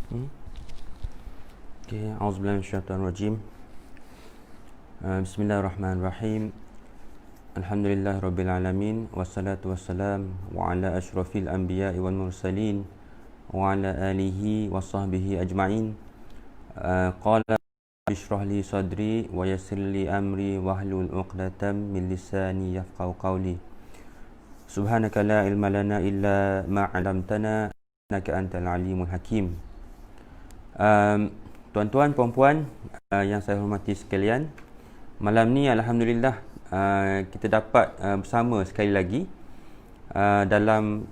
Okay, auzubillahi minasyaitonir rajim. Bismillahirrahmanirrahim. Alhamdulillahirabbil alamin wassalatu wassalam wa ala asyrafil anbiya'i wal mursalin wa ala alihi washabbihi ajma'in. Qala ishrah li sadri wa yassir li amri wahlul 'uqdatam min lisani yafqahu qawli. Subhanaka la ilma lana illa ma 'allamtana innaka antal alimul hakim. Tuan-tuan, puan-puan yang saya hormati sekalian, malam ni alhamdulillah kita dapat bersama sekali lagi dalam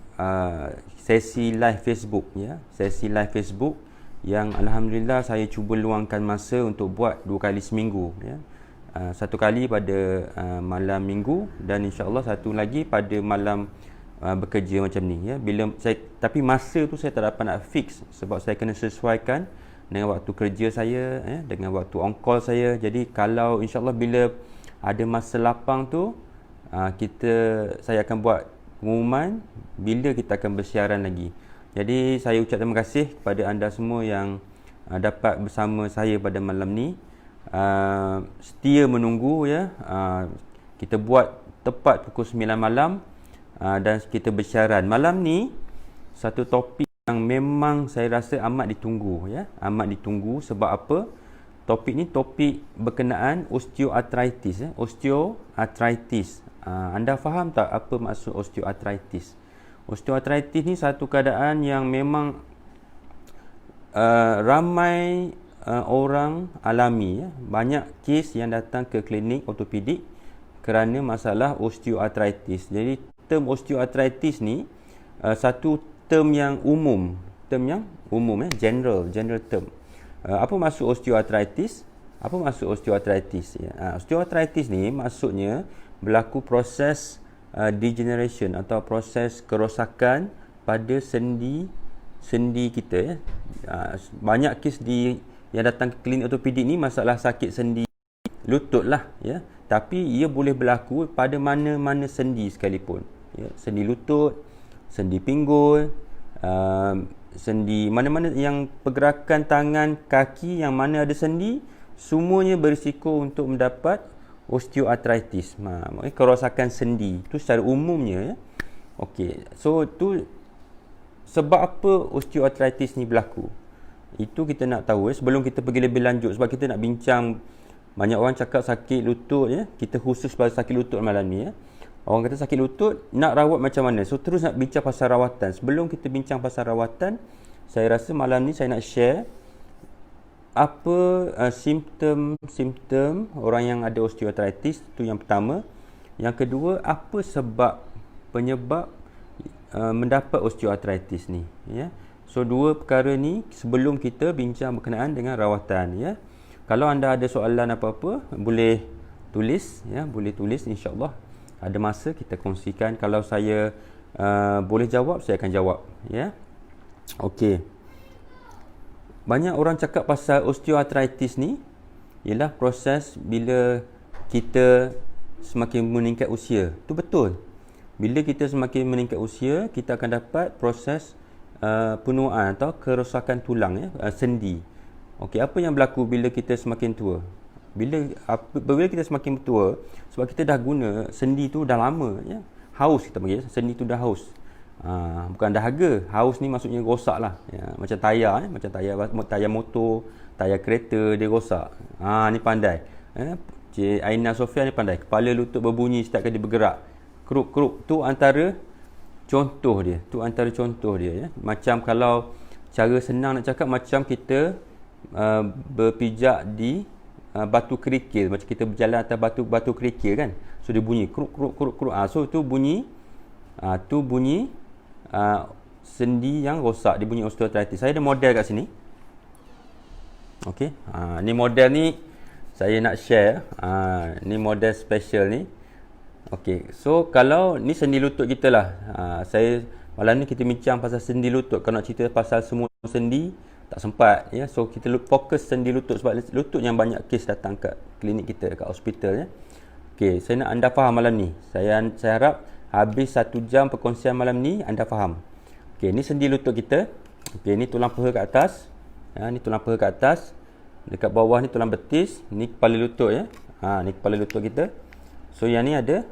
sesi live Facebook, ya. Sesi live Facebook yang alhamdulillah saya cuba luangkan masa untuk buat 2 kali seminggu, ya. Satu kali pada malam minggu dan insya-Allah satu lagi pada malam bekerja macam ni, ya. Tapi masa tu saya tak dapat nak fix sebab saya kena sesuaikan dengan waktu kerja saya, dengan waktu on call saya. Jadi kalau insya-Allah bila ada masa lapang tu saya akan buat pengumuman bila kita akan bersiaran lagi. Jadi saya ucap terima kasih kepada anda semua yang dapat bersama saya pada malam ni, setia menunggu, ya. Kita buat tepat pukul 9 malam dan kita bersiaran. Malam ni satu topik yang memang saya rasa amat ditunggu, ya. Amat ditunggu sebab apa? Topik ni topik berkenaan osteoarthritis, ya. Osteoarthritis. Anda faham tak apa maksud osteoarthritis? Osteoarthritis ni satu keadaan yang memang ramai orang alami, ya. Banyak kes yang datang ke klinik ortopedik kerana masalah osteoarthritis. Jadi term osteoarthritis ni satu term yang umum, general term. Apa maksud osteoarthritis? Apa maksud osteoarthritis? Ya, osteoarthritis ni maksudnya berlaku proses degeneration atau proses kerosakan pada sendi kita, ya. Banyak kes yang datang ke klinik ortopedik ni masalah sakit sendi lutut lah, ya. Tapi ia boleh berlaku pada mana-mana sendi sekalipun, ya. Sendi lutut, sendi pinggul, sendi mana-mana yang pergerakan tangan, kaki yang mana ada sendi, semuanya berisiko untuk mendapat osteoarthritis. Maknanya kerosakan sendi itu secara umumnya, ya. Okey, so tu sebab apa osteoarthritis ni berlaku? Itu kita nak tahu, ya, sebelum kita pergi lebih lanjut, sebab kita nak bincang. Banyak orang cakap sakit lutut, ya. Kita khusus pada sakit lutut malam ni, ya. Orang kata sakit lutut, nak rawat macam mana? So terus nak bincang pasal rawatan. Sebelum kita bincang pasal rawatan, saya rasa malam ni saya nak share apa simptom orang yang ada osteoarthritis. Itu yang pertama. Yang kedua, apa penyebab mendapat osteoarthritis ni, ya. So dua perkara ni sebelum kita bincang berkenaan dengan rawatan, ya. Kalau anda ada soalan apa-apa, boleh tulis, ya, boleh tulis, insya-Allah ada masa kita kongsikan. Kalau saya boleh jawab, saya akan jawab, ya. Okey. Banyak orang cakap pasal osteoarthritis ni ialah proses bila kita semakin meningkat usia. Itu betul. Bila kita semakin meningkat usia, kita akan dapat proses penuaan atau kerosakan tulang, ya, sendi. Okey, apa yang berlaku bila kita semakin tua? Bila kita semakin tua, sebab kita dah guna sendi tu dah lama, ya. Haus kita panggil, sendi tu dah haus. Bukan dahaga. Haus ni maksudnya rosak lah, ya. Macam tayar, macam tayar motor, tayar kereta, dia rosak. Ni pandai. Cik Aina Sofia ni pandai. Kepala lutut berbunyi setiap kali bergerak. Keruk-keruk. Tu antara contoh dia. Ya. Macam kalau cara senang nak cakap, macam kita berpijak di batu kerikil, macam kita berjalan atas batu kerikil, kan. So dia bunyi kruk. So tu bunyi sendi yang rosak, dia bunyi osteoarthritis. Saya ada model kat sini. Okey, ni model ni saya nak share. Ni model special ni. Okey, so kalau ni sendi lutut kita lah. Saya malam ni kita bincang pasal sendi lutut. Kalau nak cerita pasal semua sendi tak sempat, ya. So kita fokus sendi lutut sebab lutut yang banyak kes datang kat klinik kita, kat hospital, ya. Okey, saya nak anda faham malam ni. Saya harap habis 1 jam perkongsian malam ni anda faham. Okey, ni sendi lutut kita. Okey, ni tulang paha kat atas. Ni tulang paha kat atas. Dekat bawah ni tulang betis. Ni kepala lutut ya. Ni kepala lutut kita. So yang ni ada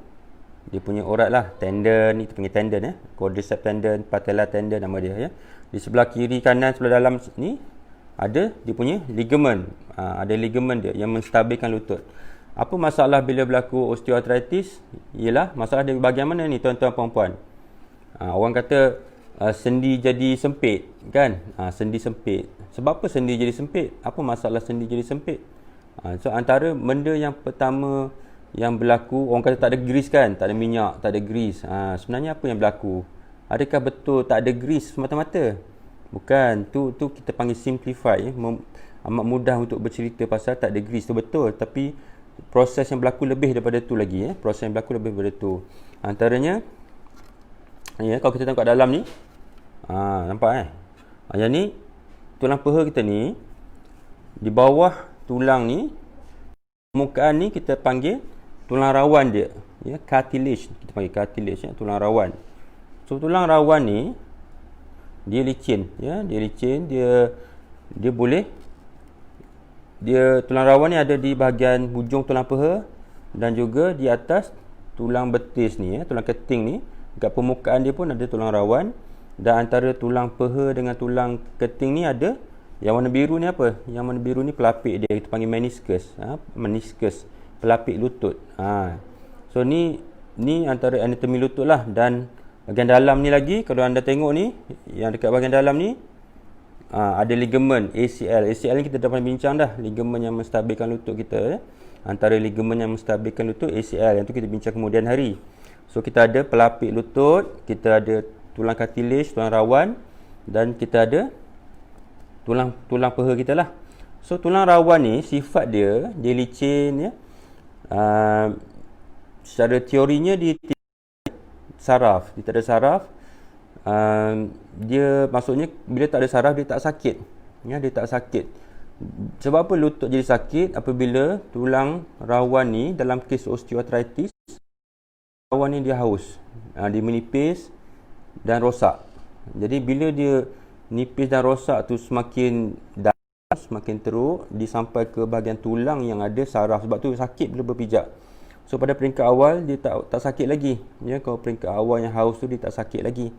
dia punya urat lah, tendon ni, kita panggil tendon ya. Quadriceps tendon, patella tendon nama dia ya. Di sebelah kiri kanan sebelah dalam ni ada dia punya ligament. Ada ligament dia yang menstabilkan lutut. Apa masalah bila berlaku osteoarthritis? Ialah masalah dia bahagian mana ni tuan-tuan puan-puan? Orang kata sendi jadi sempit kan? Sendi sempit. Sebab apa sendi jadi sempit? Apa masalah sendi jadi sempit? So antara benda yang pertama yang berlaku, orang kata tak ada grease kan, tak ada minyak, tak ada grease. Sebenarnya apa yang berlaku? Adakah betul tak ada grease semata-mata? Bukan, tu kita panggil simplify. Amat mudah untuk bercerita pasal tak ada grease tu betul, tapi proses yang berlaku lebih daripada tu lagi ya. Proses yang berlaku lebih daripada tu. Antaranya ya, kalau kita tengok kat dalam ni, nampak yang ni tulang paha kita ni, di bawah tulang ni, permukaan ni kita panggil tulang rawan dia ya, cartilage. Kita panggil cartilage ya, tulang rawan. So tulang rawan ni dia licin ya, dia boleh, dia tulang rawan ni ada di bahagian hujung tulang paha dan juga di atas tulang betis ni ya, tulang keting ni. Dekat permukaan dia pun ada tulang rawan, dan antara tulang paha dengan tulang keting ni ada yang warna biru ni apa? Yang warna biru ni pelapik dia, kita panggil meniscus. Meniscus, pelapik lutut. So ni antara anatomi lutut lah. Dan bahagian dalam ni lagi, kalau anda tengok ni, yang dekat bahagian dalam ni ada ligament ACL. ACL ni kita dah pernah bincang dah, ligament yang menstabilkan lutut kita. Antara ligament yang menstabilkan lutut ACL, yang tu kita bincang kemudian hari. So kita ada pelapik lutut, kita ada tulang cartilage, tulang rawan, dan kita ada tulang paha kita lah. So tulang rawan ni sifat dia licin ya. Secara teorinya dia saraf, dia tak ada saraf. Dia maksudnya bila tak ada saraf dia tak sakit ya, dia tak sakit. Sebab apa lutut jadi sakit? Apabila tulang rawan ni dalam kes osteoarthritis, rawan ni dia haus, dia menipis dan rosak. Jadi bila dia nipis dan rosak tu semakin dalam, semakin teruk, dia sampai ke bahagian tulang yang ada saraf. Sebab tu sakit bila berpijak. So pada peringkat awal dia tak sakit lagi ya. Kalau peringkat awal yang haus tu dia tak sakit lagi.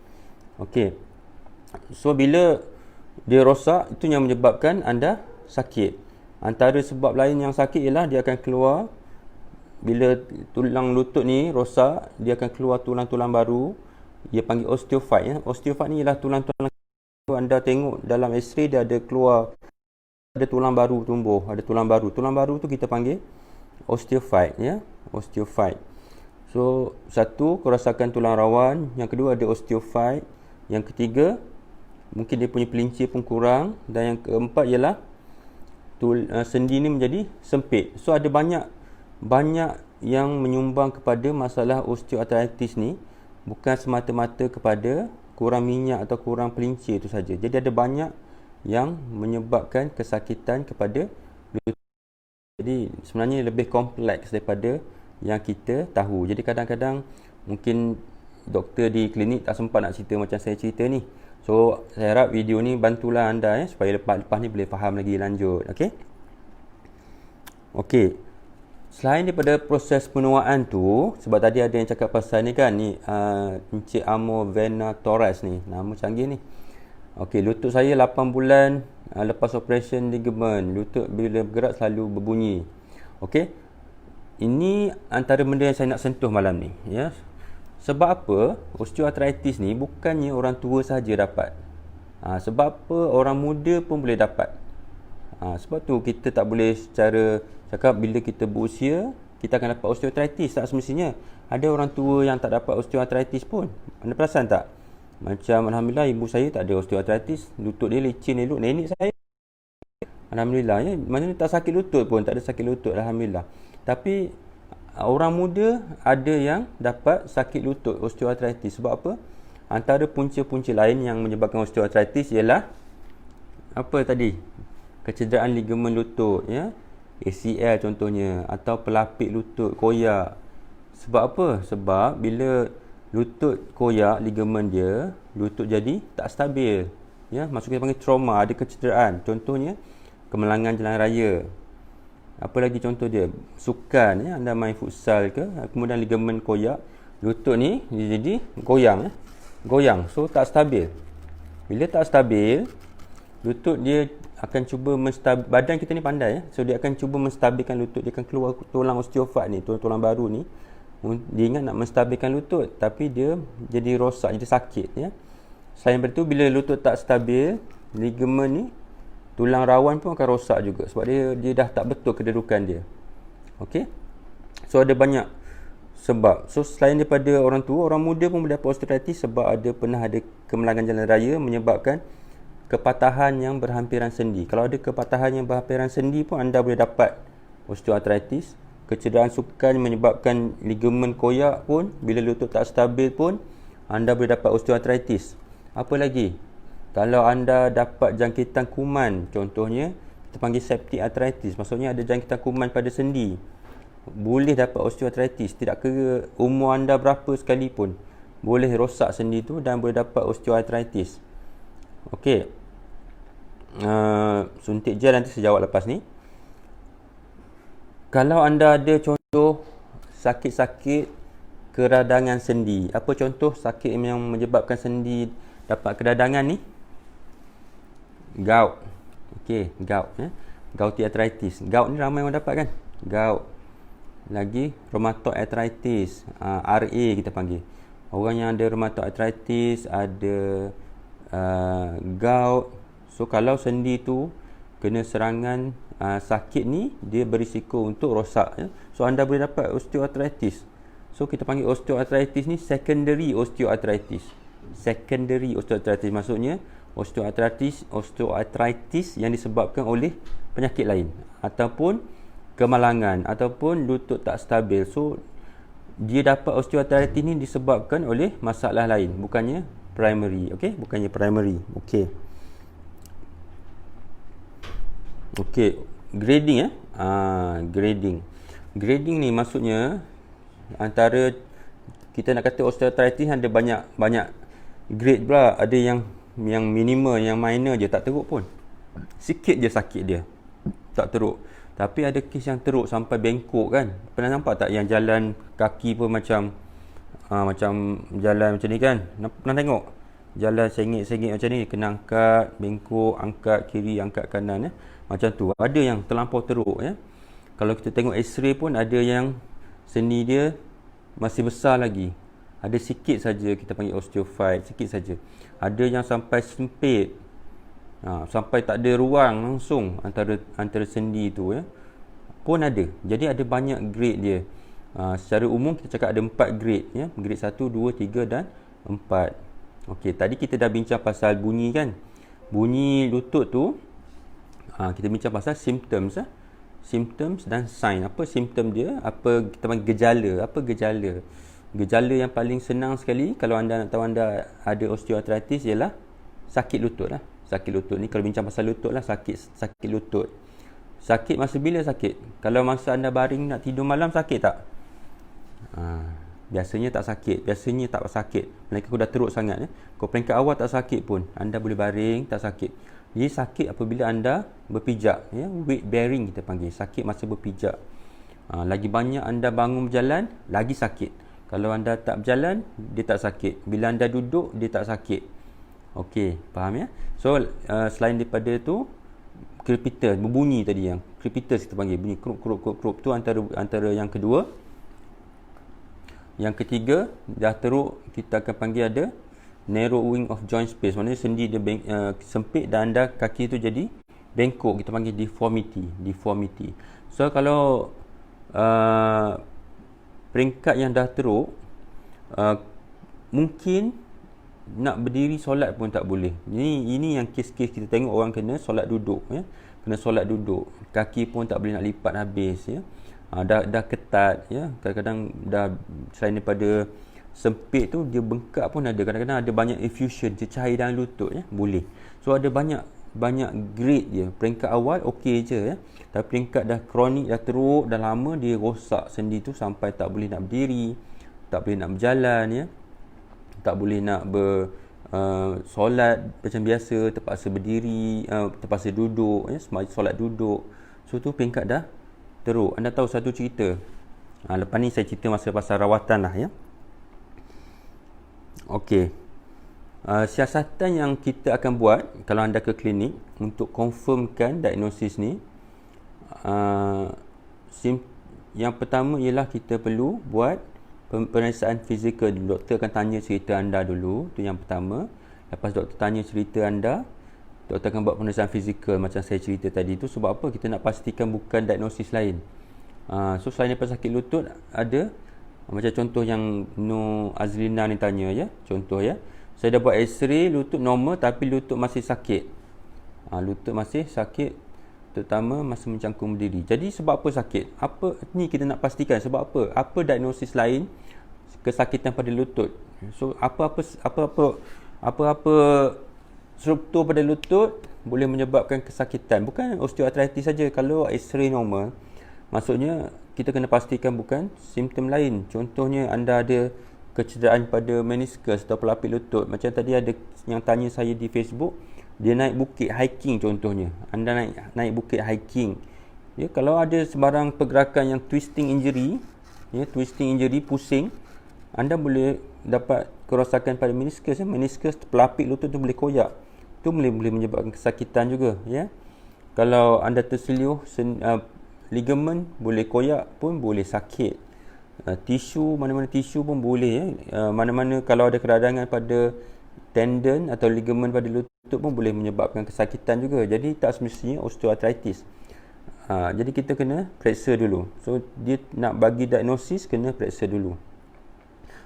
Okey. So bila dia rosak, itu yang menyebabkan anda sakit. Antara sebab lain yang sakit ialah dia akan keluar, bila tulang lutut ni rosak, dia akan keluar tulang-tulang baru. Dia panggil osteophyte ya. Osteophyte ni ialah tulang-tulang anda tengok dalam X-ray, dia ada keluar, ada tulang baru tumbuh, ada tulang baru. Tulang baru tu kita panggil osteophyte ya, osteophyte. So satu, kerosakan tulang rawan, yang kedua ada osteophyte, yang ketiga mungkin dia punya pelinci pun kurang, dan yang keempat ialah sendi ni menjadi sempit. So ada banyak yang menyumbang kepada masalah osteoarthritis ni, bukan semata-mata kepada kurang minyak atau kurang pelinci itu saja. Jadi ada banyak yang menyebabkan kesakitan kepada lutut. Jadi sebenarnya lebih kompleks daripada yang kita tahu. Jadi kadang-kadang mungkin doktor di klinik tak sempat nak cerita macam saya cerita ni. So saya harap video ni bantulah anda ya, supaya lepas ni boleh faham lagi lanjut. Okey. Selain daripada proses penuaan tu, sebab tadi ada yang cakap pasal ni kan, ni Encik Amo Vena Torres ni, nama canggih ni. Okey, lutut saya 8 bulan lepas operation ligament. Lutut bila bergerak selalu berbunyi. Okey. Ini antara benda yang saya nak sentuh malam ni ya. Sebab apa osteoarthritis ni bukannya orang tua saja dapat. Sebab apa orang muda pun boleh dapat. Sebab tu kita tak boleh secara cakap bila kita berusia kita akan dapat osteoarthritis. Tak semestinya. Ada orang tua yang tak dapat osteoarthritis pun. Anda perasan tak? Macam alhamdulillah ibu saya tak ada osteoarthritis, lutut dia licin elok. Nenek saya alhamdulillah ya, maknanya tak sakit lutut pun, tak ada sakit lutut alhamdulillah. Tapi orang muda ada yang dapat sakit lutut, osteoarthritis. Sebab apa? Antara punca-punca lain yang menyebabkan osteoarthritis ialah apa tadi? Kecederaan ligamen lutut ya, ACL contohnya, atau pelapik lutut koyak. Sebab apa? Sebab bila lutut koyak ligamen dia, lutut jadi tak stabil ya, maksud kita panggil trauma, ada kecederaan. Contohnya kemalangan jalan raya. Apa lagi contoh dia? Sukan, ya, anda main futsal ke, kemudian ligamen koyak, lutut ni dia jadi goyang, ya. Goyang, so tak stabil. Bila tak stabil, lutut dia akan cuba badan kita ni pandai, ya. So dia akan cuba menstabilkan lutut, dia akan keluar tulang osteofat ni, tulang baru ni. Dia ingat nak menstabilkan lutut, tapi dia jadi rosak, jadi sakit, ya. Selain daripada tu, bila lutut tak stabil, ligamen ni, tulang rawan pun akan rosak juga sebab dia dah tak betul kedudukan dia. Okey. So ada banyak sebab. So selain daripada orang tua, orang muda pun boleh dapat osteoartritis sebab pernah ada kemalangan jalan raya menyebabkan kepatahan yang berhampiran sendi. Kalau ada kepatahan yang berhampiran sendi pun anda boleh dapat osteoartritis. Kecederaan sukan menyebabkan ligamen koyak pun, bila lutut tak stabil pun anda boleh dapat osteoartritis. Apa lagi? Kalau anda dapat jangkitan kuman, contohnya kita panggil septic arthritis, maksudnya ada jangkitan kuman pada sendi, boleh dapat osteoartritis. Tidak kira umur anda berapa sekalipun, boleh rosak sendi tu dan boleh dapat osteoartritis. Okey. Suntik gel nanti saya jawab lepas ni. Kalau anda ada contoh sakit-sakit keradangan sendi, apa contoh sakit yang menyebabkan sendi dapat keradangan ni? Gout. Okey, gout, ya. Gouty arthritis. Gout ni ramai orang dapat kan? Gout. Lagi rheumatoid arthritis, RA kita panggil. Orang yang ada rheumatoid arthritis, ada gout. So kalau sendi tu kena serangan sakit ni, dia berisiko untuk rosak, ya. So anda boleh dapat osteoartritis. So kita panggil osteoartritis ni secondary osteoartritis. Secondary osteoartritis maksudnya osteoartritis yang disebabkan oleh penyakit lain ataupun kemalangan ataupun lutut tak stabil. So dia dapat osteoartritis ni disebabkan oleh masalah lain, bukannya primary. Okey, bukannya primary. Okey. Okey, grading, grading ni maksudnya antara kita nak kata osteoartritis ada banyak grade pula. Ada yang minimal, yang minor je, tak teruk pun. Sikit je sakit dia, tak teruk. Tapi ada kes yang teruk sampai bengkok kan. Pernah nampak tak yang jalan kaki pun macam jalan macam ni kan? Pernah tengok? Jalan sengit-sengit macam ni, kena angkat, bengkok, angkat kiri, angkat kanan, ya. Macam tu. Ada yang terlampau teruk, ya. Kalau kita tengok x-ray pun ada yang sendi dia masih besar lagi. Ada sikit saja, kita panggil osteophyte, sikit saja. Ada yang sampai sempit, sampai tak ada ruang langsung antara sendi tu, ya, pun ada. Jadi ada banyak grade dia. Secara umum kita cakap ada 4 grade, ya. Grade 1, 2, 3 dan 4. Okey, tadi kita dah bincang pasal bunyi kan. Bunyi lutut tu, kita bincang pasal symptoms, symptoms dan sign. Apa simptom dia? Apa kita panggil gejala? Apa gejala? Gejala yang paling senang sekali kalau anda nak tahu anda ada osteoartritis ialah sakit lutut lah. Sakit lutut ni kalau bincang pasal lutut lah, sakit lutut. Sakit masa bila sakit? Kalau masa anda baring nak tidur malam sakit tak? Biasanya tak sakit. Biasanya tak sakit. Mereka dah teruk sangat, ya. Kalau peringkat awal tak sakit pun, anda boleh baring tak sakit. Jadi sakit apabila anda berpijak, ya, weight bearing kita panggil, sakit masa berpijak. Lagi banyak anda bangun berjalan, lagi sakit. Kalau anda tak berjalan, dia tak sakit. Bila anda duduk, dia tak sakit. Okey, faham, ya? So selain daripada tu, crepitus, berbunyi tadi, yang crepitus kita panggil, bunyi krup krup krup krup tu antara yang kedua. Yang ketiga, dah teruk, kita akan panggil ada narrowing of joint space. Maksudnya sendi dia sempit dan anda kaki tu jadi bengkok, kita panggil deformity. So kalau peringkat yang dah teruk, mungkin nak berdiri solat pun tak boleh. Ini yang kes-kes kita tengok orang kena solat duduk, ya. Kena solat duduk, kaki pun tak boleh nak lipat habis, ya. Dah ketat, ya. Kadang-kadang dah selain daripada sempit tu, dia bengkak pun ada. Kadang-kadang ada banyak effusion, cecair dalam lutut, ya. Boleh. So ada banyak grade dia. Peringkat awal okey je, ya. Tapi peringkat dah kronik, dah teruk, dah lama, dia rosak sendi tu sampai tak boleh nak berdiri, tak boleh nak berjalan, ya. Tak boleh nak solat macam biasa, terpaksa berdiri, terpaksa duduk, ya, solat duduk. So tu peringkat dah teruk. Anda tahu satu cerita. Lepas ni saya cerita masa pasal rawatan lah, ya. Okey. Siasatan yang kita akan buat kalau anda ke klinik untuk confirmkan diagnosis ni, yang pertama ialah kita perlu buat pemeriksaan fizikal dulu. Doktor akan tanya cerita anda dulu, tu yang pertama. Lepas doktor tanya cerita anda, doktor akan buat pemeriksaan fizikal macam saya cerita tadi tu. Sebab apa? Kita nak pastikan bukan diagnosis lain. So selain daripada sakit lutut, ada macam contoh yang Nur Azlina ni tanya, ya. Contoh, ya. Saya dah buat x-ray, lutut normal tapi lutut masih sakit. Lutut masih sakit, terutama masa mencangkung berdiri. Jadi sebab apa sakit? Apa ni kita nak pastikan sebab apa? Apa diagnosis lain kesakitan pada lutut? So apa-apa struktur pada lutut boleh menyebabkan kesakitan. Bukan osteoartritis saja. Kalau x-ray normal, maksudnya kita kena pastikan bukan simptom lain. Contohnya anda ada kecederaan pada meniskus atau pelapis lutut. Macam tadi ada yang tanya saya di Facebook, dia naik bukit hiking contohnya. Anda naik bukit hiking. Ya, kalau ada sebarang pergerakan yang twisting injury, pusing, anda boleh dapat kerosakan pada meniskus, ya. Meniskus pelapis lutut tu boleh koyak. Tu boleh menyebabkan kesakitan juga, ya. Kalau anda terselioh ligamen boleh koyak pun boleh sakit. Tisu, mana-mana tisu pun boleh, ya. Mana-mana kalau ada keradangan pada tendon atau ligamen pada lutut pun boleh menyebabkan kesakitan juga. Jadi tak semestinya osteoartritis. Jadi kita kena periksa dulu. So dia nak bagi diagnosis, kena periksa dulu.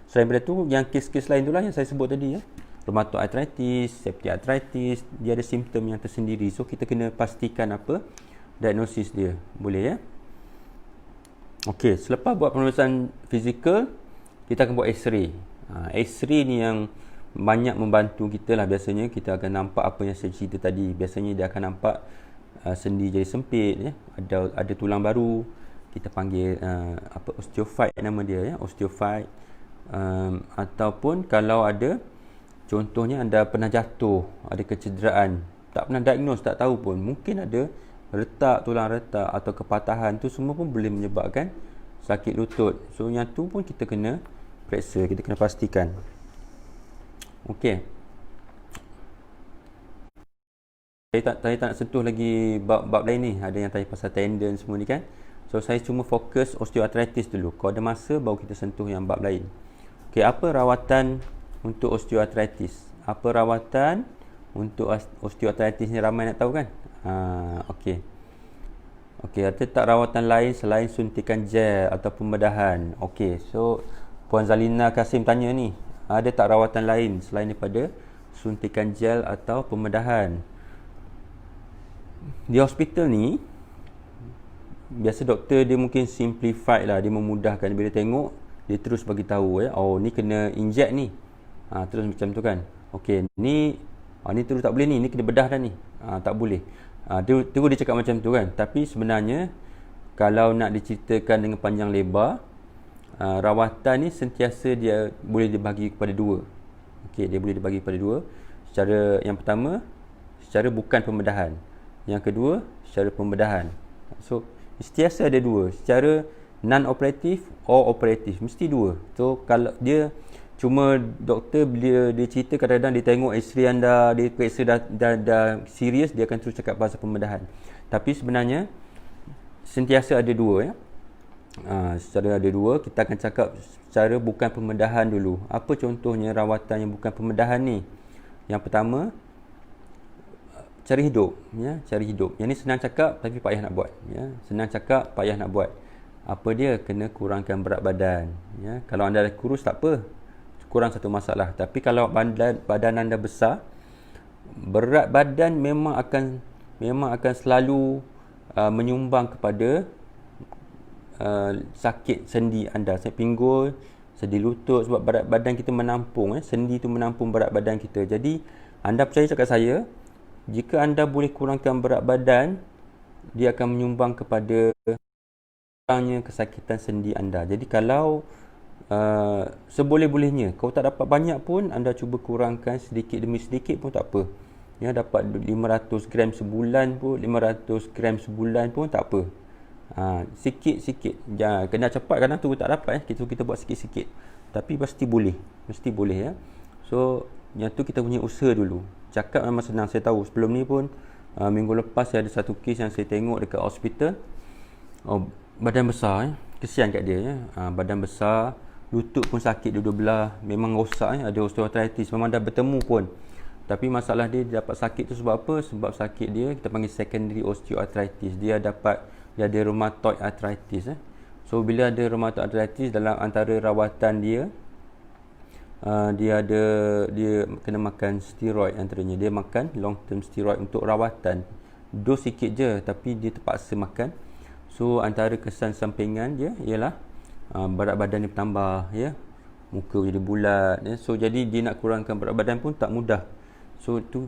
Selain daripada tu, yang kes-kes lain tu lah yang saya sebut tadi, ya. Rheumatoid arthritis, septic arthritis, dia ada simptom yang tersendiri. So kita kena pastikan apa diagnosis dia. Boleh, ya. Okey, selepas buat pemeriksaan fizikal, kita akan buat x-ray. X-ray ni yang banyak membantu kita lah. Biasanya kita akan nampak apa yang saya cerita tadi. Biasanya dia akan nampak sendi jadi sempit, ya. Ada tulang baru. Kita panggil osteophyte nama dia, ya. Osteophyte. Ataupun kalau ada, contohnya anda pernah jatuh, ada kecederaan, tak pernah diagnose, tak tahu pun, mungkin ada retak, tulang retak atau kepatahan, tu semua pun boleh menyebabkan sakit lutut. So yang tu pun kita kena periksa, kita kena pastikan. Okey. Saya tak nak sentuh lagi bab lain ni. Ada yang tanya pasal tendon semua ni kan. So saya cuma fokus osteoartritis dulu. Kalau ada masa baru kita sentuh yang bab lain. Okey, apa rawatan untuk osteoartritis? Apa rawatan untuk osteoartritis ni, ramai nak tahu kan? Okey. Okey, ada tak rawatan lain selain suntikan gel atau pembedahan? Okey, so Puan Zalina Kasim tanya ni, ada tak rawatan lain selain daripada suntikan gel atau pembedahan? Di hospital ni, biasa doktor dia mungkin simplified lah, dia memudahkan. Bila tengok, dia terus bagi tahu, ya. Oh, ni kena inject ni. Terus macam tu kan. Okey, ni terus tak boleh ni kena bedah dah ni. Tak boleh. Dia cakap macam tu kan. Tapi sebenarnya kalau nak diceritakan dengan panjang lebar, rawatan ni sentiasa dia boleh dibagi kepada dua. Okey, dia boleh dibagi kepada dua. Secara yang pertama, secara bukan pembedahan. Yang kedua, secara pembedahan. So, sentiasa ada dua. Secara non-operatif or operatif. Mesti dua. So, kalau dia cuma doktor bila dia cerita, kadang-kadang dia tengok x-ray anda, dia periksa dah serius, dia akan terus cakap pasal pembedahan. Tapi sebenarnya sentiasa ada dua, ya. Secara ada dua, kita akan cakap secara bukan pembedahan dulu. Apa contohnya rawatan yang bukan pembedahan ni? Yang pertama, cari hidup, ya, cari hidup. Yang ni senang cakap tapi payah nak buat, ya. Senang cakap, payah nak buat. Apa dia? Kena kurangkan berat badan, ya. Kalau anda dah kurus tak apa, kurang satu masalah. Tapi kalau badan anda besar, berat badan memang akan selalu menyumbang kepada sakit sendi anda, pinggul, sendi lutut, sebab berat badan kita menampung, sendi tu menampung berat badan kita. Jadi anda percaya cakap saya, jika anda boleh kurangkan berat badan, dia akan menyumbang kepada kurangnya kesakitan sendi anda. Jadi kalau seboleh-bolehnya. Kalau tak dapat banyak pun, anda cuba kurangkan sedikit demi sedikit pun tak apa. Ya, dapat 500 gram sebulan pun, 500 gram sebulan pun tak apa. Sikit-sikit. Jangan kena cepat, kadang tu tak dapat kita buat sikit-sikit. Tapi pasti boleh. Mesti boleh ya. So, yang tu kita punya usaha dulu. Cakap memang senang, saya tahu. Sebelum ni pun minggu lepas saya ada satu kes yang saya tengok dekat hospital. Badan besar kesian kat dia badan besar, lutut pun sakit dua-dua belah, memang rosak ada osteoarthritis, memang dah bertemu pun. Tapi masalah dia dapat sakit tu sebab apa? Sebab sakit dia kita panggil secondary osteoarthritis. Dia ada rheumatoid arthritis. So bila ada rheumatoid arthritis, dalam antara rawatan dia, dia kena makan steroid antaranya. Dia makan long term steroid untuk rawatan. Dos sikit je tapi dia terpaksa makan. So antara kesan sampingan dia ialah berat badan dia bertambah ya. Muka jadi bulat ya. So jadi dia nak kurangkan berat badan pun tak mudah. So itu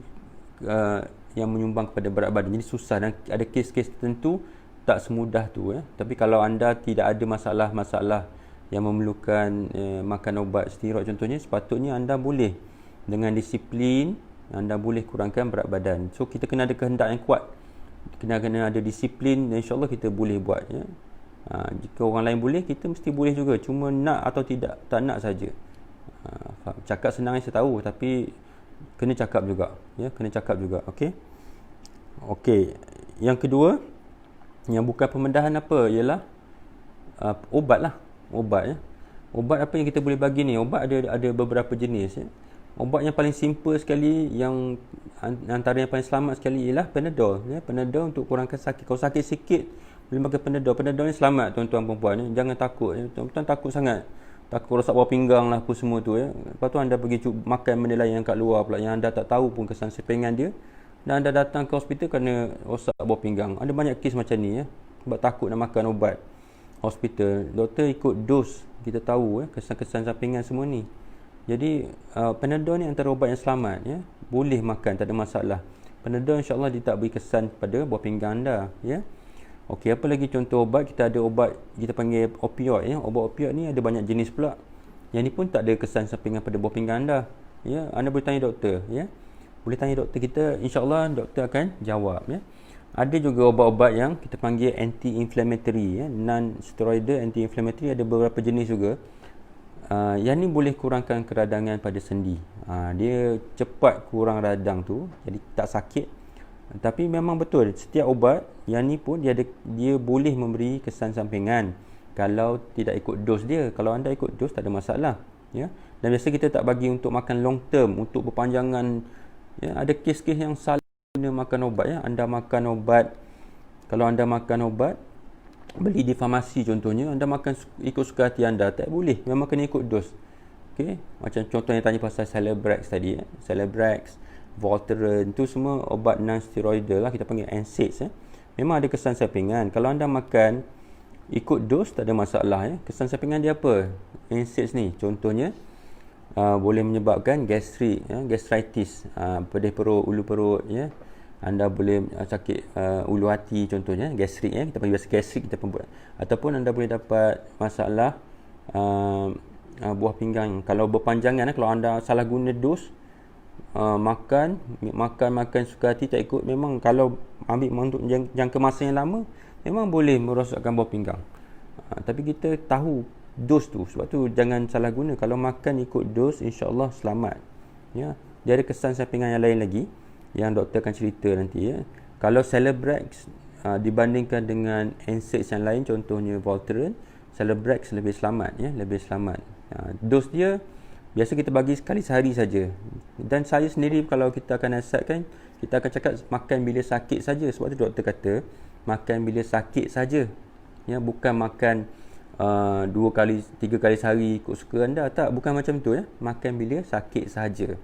yang menyumbang kepada berat badan. Jadi susah, dan ada kes-kes tertentu tak semudah tu ya. Tapi kalau anda tidak ada masalah-masalah yang memerlukan makan ubat steroid contohnya, sepatutnya anda boleh dengan disiplin anda boleh kurangkan berat badan. So kita kena ada kehendak yang kuat, kena ada disiplin, dan insyaAllah kita boleh buat ya. Jika orang lain boleh, kita mesti boleh juga. Cuma nak atau tidak, tak nak saja. Cakap senang saya tahu, tapi kena cakap juga ya, kena cakap juga. Okey. Yang kedua, yang bukan pembedahan apa, ialah obat lah. Obat ya. Obat apa yang kita boleh bagi ni? Obat ada beberapa jenis ya. Obat yang paling simple sekali, yang antara yang paling selamat sekali ialah Panadol ya. Panadol untuk kurangkan sakit. Kalau sakit sikit boleh makan Panadol. Panadol ni selamat tuan-tuan puan-puan ya. Jangan takut ya. Tuan-tuan takut sangat. Takut rosak bawah pinggang lah apa semua tu ya. Lepas tu anda pergi makan benda lain yang kat luar pula, yang anda tak tahu pun kesan sampingan dia, dan anda datang ke hospital kerana rosak bawah pinggang. Ada banyak kes macam ni ya. Sebab takut nak makan ubat hospital. Doktor ikut dos. Kita tahu kesan-kesan sampingan semua ni. Jadi Panadol ni antara ubat yang selamat ya. Boleh makan, tak ada masalah. Panadol insya-Allah dia tak beri kesan pada bawah pinggang anda ya. Okey, apa lagi contoh obat? Kita ada obat kita panggil opioid ya. Obat opioid ni ada banyak jenis pula. Yang ni pun tak ada kesan sampingan pada bawah pinggang anda. Ya, anda boleh tanya doktor ya. Boleh tanya doktor kita, insya-Allah doktor akan jawab ya. Ada juga obat-obat yang kita panggil anti-inflammatory ya, non-steroidal anti-inflammatory, ada beberapa jenis juga. Yang ni boleh kurangkan keradangan pada sendi. Dia cepat kurang radang tu, jadi tak sakit. Tapi memang betul, setiap ubat yang ni pun dia boleh memberi kesan sampingan kalau tidak ikut dos dia. Kalau anda ikut dos tak ada masalah ya. Dan biasa kita tak bagi untuk makan long term, untuk berpanjangan ya. Ada kes-kes yang salah guna makan ubat ya. Kalau anda makan ubat beli di farmasi contohnya, anda makan ikut suka hati anda, tak boleh, memang kena ikut dos. Okey, macam contoh yang tanya pasal Celebrex tadi ya. Celebrex, Voltaren, tu semua obat non-steroidal lah, kita panggil NSAIDs ya. Memang ada kesan sampingan. Kalau anda makan ikut dos tak ada masalah ya. Kesan sampingan dia apa? NSAIDs ni contohnya boleh menyebabkan gastrik ya, gastritis, pedih perut, ulu perut ya. Anda boleh sakit ulu hati contohnya, gastrik ya. Kita panggil biasa gastrik kita pun buat. Ataupun anda boleh dapat masalah buah pinggang. Kalau berpanjangan kalau anda salah guna dos, makan suka hati tak ikut, memang kalau ambil untuk jangka masa yang lama memang boleh merosakkan buah pinggang. Tapi kita tahu dos tu, sebab tu jangan salah guna. Kalau makan ikut dos, insya-Allah selamat ya. Dia ada kesan sampingan yang lain lagi yang doktor akan cerita nanti ya. Kalau Celebrex dibandingkan dengan NSAIDs yang lain contohnya Voltaren, Celebrex lebih selamat ya, lebih selamat. Dos dia biasa kita bagi sekali sehari saja. Dan saya sendiri kalau kita akan nasihatkan, kita akan cakap makan bila sakit saja. Sebab tu doktor kata makan bila sakit saja. Ya, bukan makan 2 kali 3 kali sehari ikut suka anda. Tak, bukan macam tu ya. Makan bila sakit saja.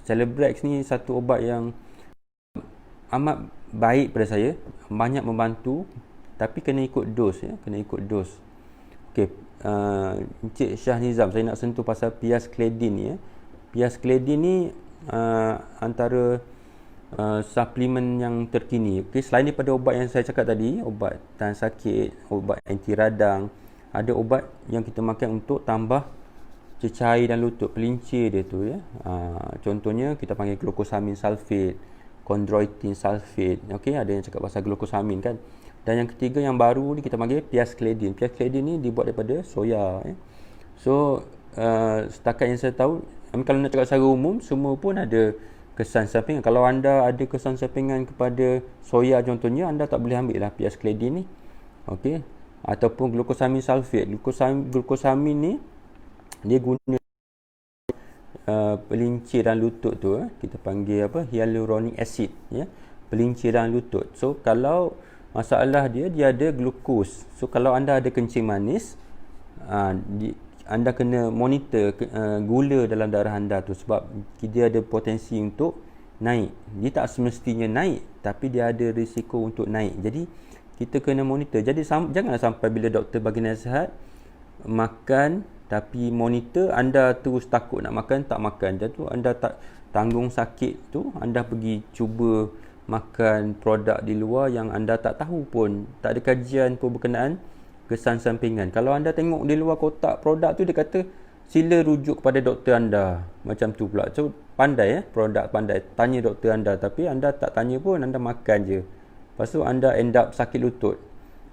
Celebrex ni satu obat yang amat baik pada saya, banyak membantu, tapi kena ikut dos ya, kena ikut dos. Okey, Encik Syah Nizam, saya nak sentuh pasal Piascledin ni ya. Piascledin ni antara suplemen yang terkini. Okey, selain daripada ubat yang saya cakap tadi, ubat tahan sakit, ubat anti radang, ada ubat yang kita makan untuk tambah cecair dan lutut, pelincir dia tu ya. Contohnya kita panggil glucosamine sulfate, chondroitin sulfate. Okey, ada yang cakap pasal glucosamine kan. Dan yang ketiga yang baru ni kita panggil piascladin. Piascladin ni dibuat daripada soya ya. So setakat yang saya tahu, kalau nak cakap secara umum, semua pun ada kesan sampingan. Kalau anda ada kesan sampingan kepada soya contohnya, anda tak boleh ambil lah piascladin ni. Okey. Ataupun glucosamine sulfate. Glucosamine ni dia guna pelinciran lutut tu kita panggil apa, hyaluronic acid ya, pelinciran lutut. So kalau masalah dia ada glukos. So kalau anda ada kencing manis, anda kena monitor gula dalam darah anda tu, sebab dia ada potensi untuk naik. Dia tak semestinya naik, tapi dia ada risiko untuk naik. Jadi kita kena monitor. Jadi janganlah sampai bila doktor bagi nasihat makan tapi monitor, anda terus takut nak makan, tak makan. Jadi tu anda tak tanggung sakit tu, anda pergi cuba makan produk di luar yang anda tak tahu pun, tak ada kajian pun berkenaan kesan sampingan. Kalau anda tengok di luar kotak produk tu, dia kata sila rujuk kepada doktor anda, macam tu pula. So pandai produk pandai, tanya doktor anda, tapi anda tak tanya pun, anda makan je. Lepas tu anda end up sakit lutut,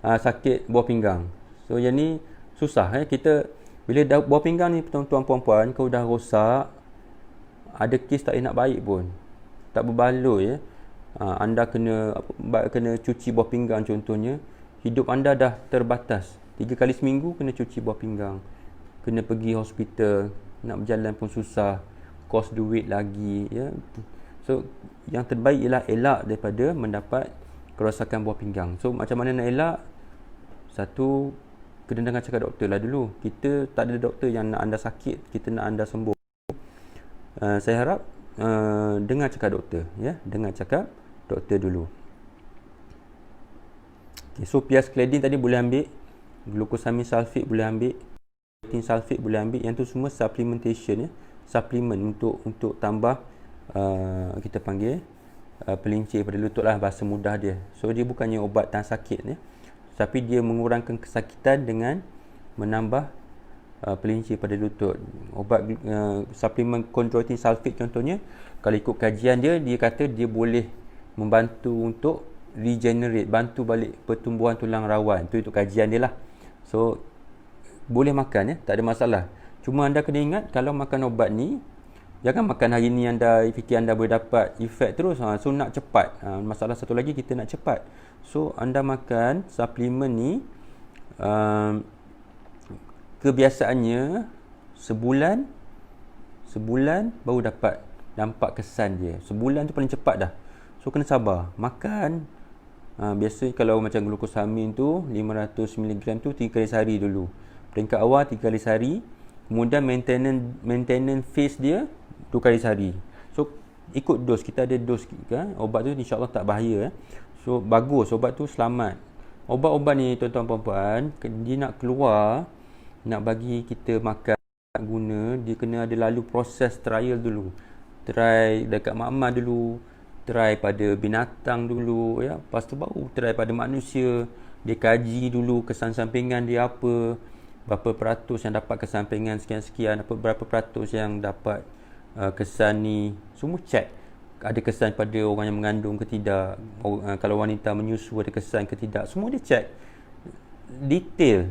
sakit buah pinggang. So yang ni susah kita. Bila buah pinggang ni tuan-tuan puan-puan, kau dah rosak, ada kes tak nak baik pun, tak berbaloi anda kena cuci buah pinggang contohnya. Hidup anda dah terbatas, 3 kali seminggu kena cuci buah pinggang, kena pergi hospital, nak berjalan pun susah, kos duit lagi ya. So yang terbaik ialah elak daripada mendapat kerosakan buah pinggang. So macam mana nak elak? Satu, kena dengar cakap doktor lah dulu. Kita tak ada doktor yang nak anda sakit, kita nak anda sembuh. Saya harap dengar cakap doktor ya, dengar cakap doktor dulu. Okay, so piascladin tadi boleh ambil, glucosamine sulfate boleh ambil, chondroitin sulfate boleh ambil. Yang tu semua supplementation ya, suplemen untuk tambah kita panggil pelincir pada lutut lah, bahasa mudah dia. So dia bukannya ubat tahan sakit ya, tapi dia mengurangkan kesakitan dengan menambah pelincir pada lutut. Ubat suplemen chondroitin sulfate contohnya, kalau ikut kajian dia kata dia boleh membantu untuk regenerate, bantu balik pertumbuhan tulang rawan. Itu kajian dia lah. So boleh makan ya, tak ada masalah. Cuma anda kena ingat, kalau makan ubat ni, jangan makan hari ni anda fikir anda boleh dapat efek terus. So nak cepat. Masalah satu lagi, kita nak cepat. So anda makan suplemen ni, kebiasaannya sebulan baru dapat nampak kesan dia. Sebulan tu paling cepat dah. So kena sabar. Makan biasa kalau macam glucosamine tu 500 mg tu 3 kali sehari dulu. Peringkat awal 3 kali sehari. Kemudian maintenance phase dia 2 kali sehari. So ikut dos, kita ada dos kan. Ubat tu insya-Allah tak bahaya So bagus, ubat tu selamat. Ubat-ubat ni tuan-tuan puan-puan, dia nak keluar, nak bagi kita makan, nak guna, dia kena ada lalu proses trial dulu. Try dekat mak-mak dulu, try pada binatang dulu ya, lepas tu baru try pada manusia. Dia kaji dulu kesan sampingan dia apa, berapa peratus yang dapat kesan sampingan sekian-sekian, berapa peratus yang dapat kesan ni, semua check. Ada kesan pada orang yang mengandung ke tidak, kalau wanita menyusu ada kesan ke tidak, semua dia check detail,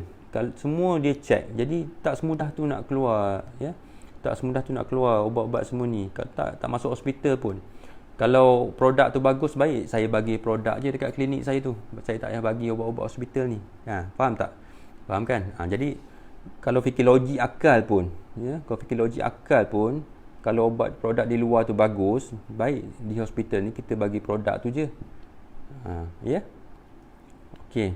semua dia check. Jadi tak semudah tu nak keluar ya, tak semudah tu nak keluar ubat-ubat semua ni. Tak masuk hospital pun. Kalau produk tu bagus, baik saya bagi produk je dekat klinik saya tu, saya tak payah bagi ubat-ubat hospital ni. Faham tak? Faham kan? Jadi kalau fikir logik akal pun ya, kalau ubat produk di luar tu bagus, baik di hospital ni kita bagi produk tu je. Ya. Okey.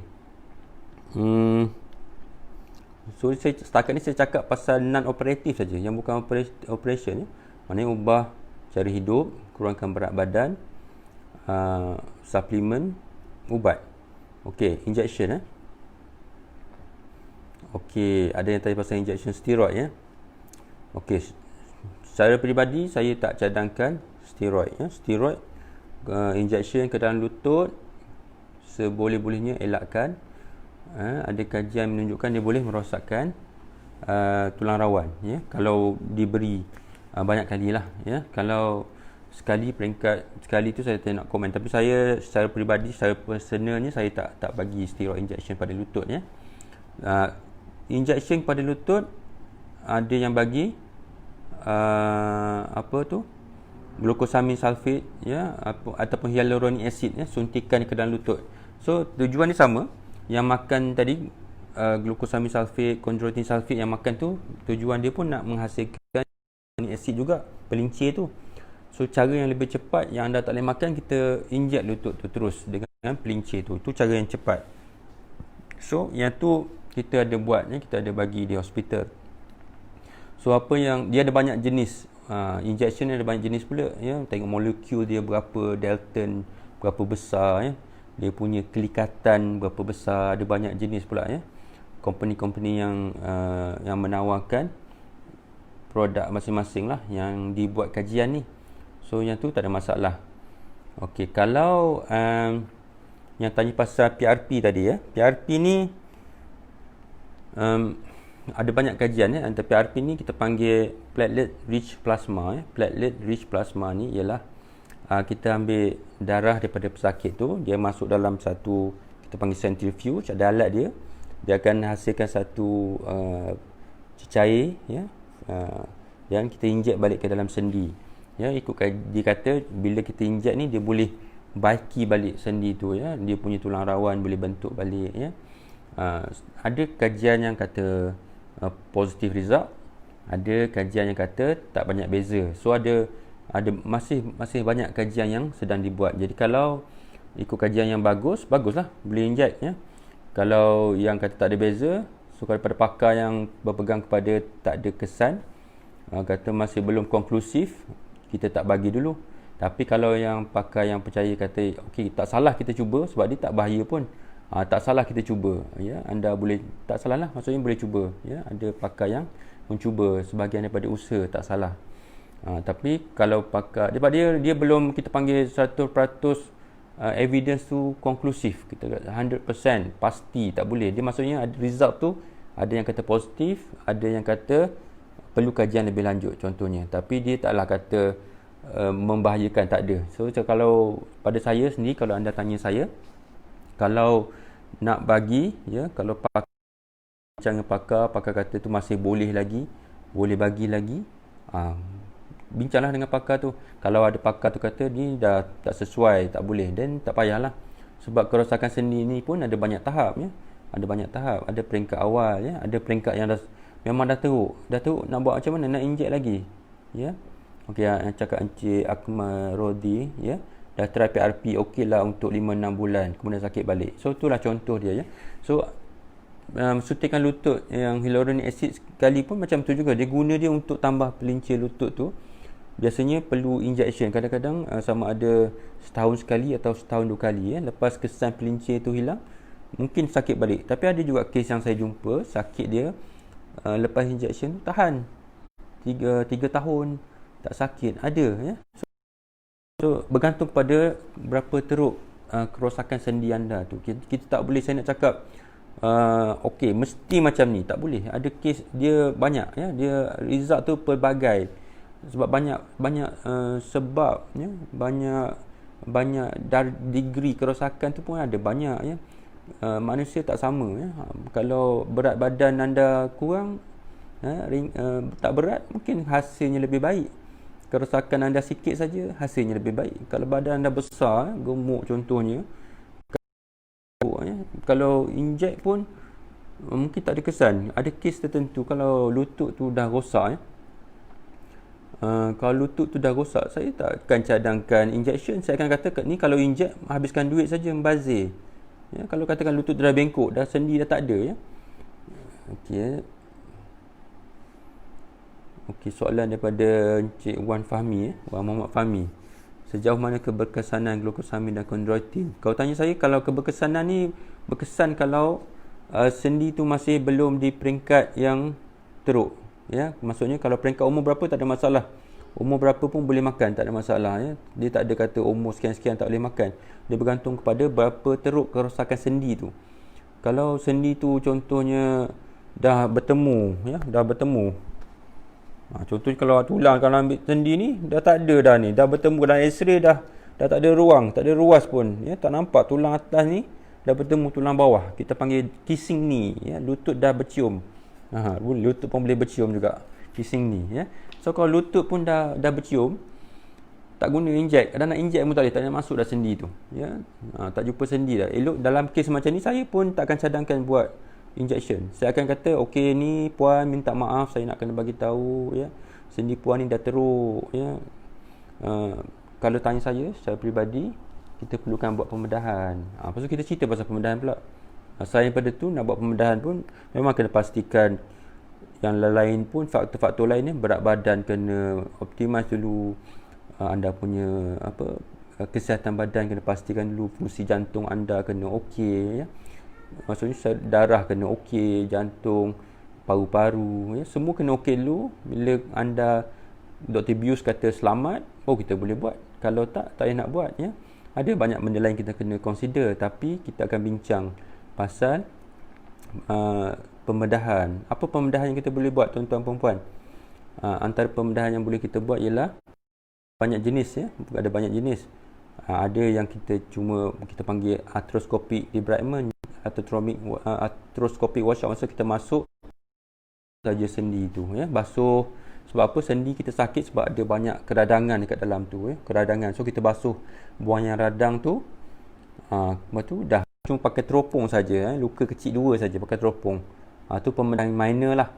So setakat ni saya cakap pasal non-operatif saja, yang bukan operation ya. Maknanya ubah cara hidup, kurangkan berat badan, suplemen, ubat. Okey, injection Okey, ada yang tanya pasal injection steroid ya. Okey, secara peribadi saya tak cadangkan steroid ya. Steroid injection ke dalam lutut seboleh-bolehnya elakkan. Ada kajian menunjukkan dia boleh merosakkan tulang rawan, ya, kalau diberi banyak kali lah, ya. Kalau peringkat sekali tu saya tak nak komen, tapi saya secara peribadi, secara personalnya, saya tak bagi steroid injection pada lutut, ya. Injection pada lutut ada yang bagi glucosamine sulfate, ya, ataupun hyaluronic acid, ya, suntikan ke dalam lutut. So tujuan dia sama. Yang makan tadi glucosamine sulfate, chondroitin sulfate yang makan tu, tujuan dia pun nak menghasilkan hyaluronic acid juga, pelincir tu. So cara yang lebih cepat, yang anda tak boleh makan, kita inject lutut tu terus dengan pelincir tu. Tu cara yang cepat. So yang tu kita ada buat, ya, kita ada bagi di hospital. So apa yang dia ada banyak jenis injection, ada banyak jenis pula, ya. Tengok molekul dia berapa, Dalton berapa besar, ya, dia punya kelikatan berapa besar, ada banyak jenis pula, ya. Company-company yang menawarkan produk masing-masing lah yang dibuat kajian ni. So yang tu tak ada masalah. Okey, kalau yang tanya pasal PRP tadi, ya, PRP ni ada banyak kajian, ya. Antara PRP ni kita panggil platelet rich plasma, ya. Platelet rich plasma ni ialah kita ambil darah daripada pesakit tu, dia masuk dalam satu, kita panggil centrifuge, ada alat dia, dia akan hasilkan satu cecair, ya, dan kita inject balik ke dalam sendi, ya. Ikut dia kata bila kita inject ni, dia boleh baiki balik sendi tu, ya, dia punya tulang rawan boleh bentuk balik, ya. Ada kajian yang kata positive result, ada kajian yang kata tak banyak beza. So ada masih banyak kajian yang sedang dibuat. Jadi kalau ikut kajian yang baguslah boleh inject, ya. Kalau yang kata tak ada beza, so daripada pakar yang berpegang kepada tak ada kesan, kata masih belum konklusif, kita tak bagi dulu. Tapi kalau yang pakar yang percaya kata okey, tak salah kita cuba sebab dia tak bahaya pun, tak salah kita cuba, ya. Anda boleh, tak salah lah, maksudnya boleh cuba, ya. Ada pakar yang mencuba sebahagian daripada usaha, tak salah. Tapi kalau pakar dia belum kita panggil 100% evidence tu konklusif, kita 100% pasti tak boleh. Dia maksudnya ada result tu, ada yang kata positif, ada yang kata perlu kajian lebih lanjut contohnya, tapi dia taklah kata membahayakan, tak ada. So kalau pada saya sendiri, kalau anda tanya saya, kalau nak bagi, ya, kalau pakar kata tu masih boleh bagi lagi, bincanglah dengan pakar tu. Kalau ada pakar tu kata ni dah tak sesuai, tak boleh, then tak payahlah. Sebab kerosakan sendi ni pun ada banyak tahap, ya. Ada peringkat awal, ya, ada peringkat yang memang dah teruk, nak buat macam mana, nak inject lagi, ya. Okey, yang cakap Encik Akmal Rodi, ya, dah try PRP, okeylah untuk 5-6 bulan, kemudian sakit balik. So itulah contoh dia, ya. So suntikan lutut yang hyaluronic acid sekali pun macam tu juga, dia guna dia untuk tambah pelincir lutut tu. Biasanya perlu injection, kadang-kadang sama ada setahun sekali atau setahun 2 kali, ya. Lepas kesan pelincir tu hilang, mungkin sakit balik. Tapi ada juga kes yang saya jumpa, sakit dia lepas injection tahan 3 tahun tak sakit, ada, ya. So bergantung pada berapa teruk kerosakan sendi anda tu. Kita tak boleh, saya nak cakap okey mesti macam ni, tak boleh. Ada kes dia banyak, ya, dia result tu pelbagai, sebab banyak sebab, ya, banyak degree kerosakan tu pun ada banyak, ya. Manusia tak sama, ya. Kalau berat badan anda kurang, tak berat, mungkin hasilnya lebih baik. Kerosakan anda sikit saja, hasilnya lebih baik. Kalau badan anda besar, gemuk contohnya, kalau inject pun mungkin tak ada kesan. Ada kes tertentu kalau lutut tu dah rosak, ya. Kalau lutut tu dah rosak, saya tak akan cadangkan injection. Saya akan kata ni kalau inject, habiskan duit saja, membazir, ya. Kalau katakan lutut dah bengkok, dah sendi dah tak ada, ya. Okey, Okey, soalan daripada Encik Wan Fahmi, Wan Muhammad Fahmi. Sejauh mana keberkesanan glucosamine dan chondroitin? Kau tanya saya kalau keberkesanan ni berkesan kalau sendi tu masih belum di peringkat yang teruk, ya. Maksudnya kalau peringkat umur berapa tak ada masalah. Umur berapa pun boleh makan, tak ada masalah, ya. Dia tak ada kata umur sekian-sekian tak boleh makan. Dia bergantung kepada berapa teruk kerosakan sendi tu. Kalau sendi tu contohnya dah bertemu, ya, dah bertemu. Contohnya kalau tulang, kalau ambil sendi ni dah tak ada dah ni, dah bertemu dalam X-ray, dah tak ada ruang, tak ada ruas pun, ya, tak nampak tulang atas ni dah bertemu tulang bawah. Kita panggil kissing knee, ya, lutut dah bercium. Lutut pun boleh bercium juga, kissing knee, ya. So kalau lutut pun dah bercium, tak guna inject. Kadang nak inject pun tak nak masuk dah sendi tu, ya. Tak jumpa sendi dah. Elok dalam kes macam ni saya pun tak akan cadangkan buat injection. Saya akan kata, okey ni puan minta maaf, saya nak kena bagi tahu, ya, sendi puan ni dah teruk, ya. Kalau tanya saya secara peribadi, kita perlukan buat pembedahan. Lepas tu kita cerita pasal pembedahan pula. Selain pada tu, nak buat pembedahan pun memang kena pastikan yang lain pun, faktor-faktor lain ni, berat badan kena optimize dulu. Anda punya kesihatan badan kena pastikan dulu, fungsi jantung anda kena okey, ya. Maksudnya darah kena okey, jantung, paru-paru, ya, semua kena okey dulu. Bila anda, Dr. Bius kata selamat, kita boleh buat. Kalau tak payah nak buat, ya. Ada banyak benda lain kita kena consider, tapi kita akan bincang pasal pembedahan. Apa pembedahan yang kita boleh buat, tuan-tuan perempuan? Antara pembedahan yang boleh kita buat ialah banyak jenis, ya. Ada banyak jenis. Ada yang kita panggil arthroscopic debridement, arthroscopic washout. Maksud kita masuk saja sendi tu, ya, basuh. Sebab apa? Sendi kita sakit sebab ada banyak keradangan dekat dalam tu, ya, keradangan. So kita basuh, buang yang radang tu. Lepas tu dah cuma pakai teropong saja, luka kecil 2 saja pakai teropong. Tu pembedahan minor lah.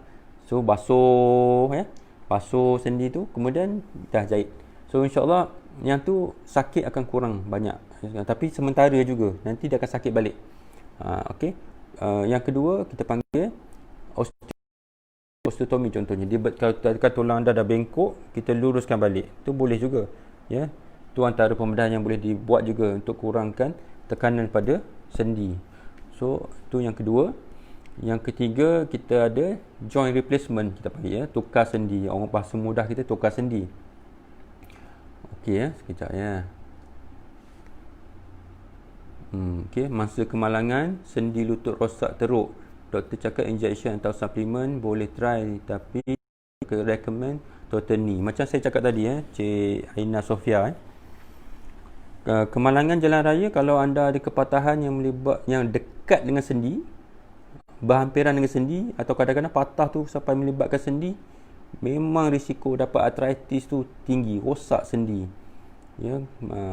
So basuh, ya, basuh sendi tu, kemudian dah jahit. So insyaAllah yang tu sakit akan kurang banyak, tapi sementara juga, nanti dia akan sakit balik. Okey. Yang kedua kita panggil osteotomy contohnya. Dia kalau tulang anda dah bengkok, kita luruskan balik. Tu boleh juga, ya. Tu antara pembedahan yang boleh dibuat juga untuk kurangkan tekanan pada sendi. So tu yang kedua. Yang ketiga kita ada joint replacement, kita panggil, ya, tukar sendi. Orang bahasa mudah kita tukar sendi. Okey, ya, sekejap, ya. Okey, masa kemalangan, sendi lutut rosak teruk. Doktor cakap injection atau suplemen boleh try, tapi recommend total knee. Macam saya cakap tadi, Cik Aina Sofia, kemalangan jalan raya, kalau anda ada kepatahan yang dekat dengan sendi, berhampiran dengan sendi, atau kadang-kadang patah tu sampai melibatkan sendi, memang risiko dapat arthritis tu tinggi, rosak sendi, ya.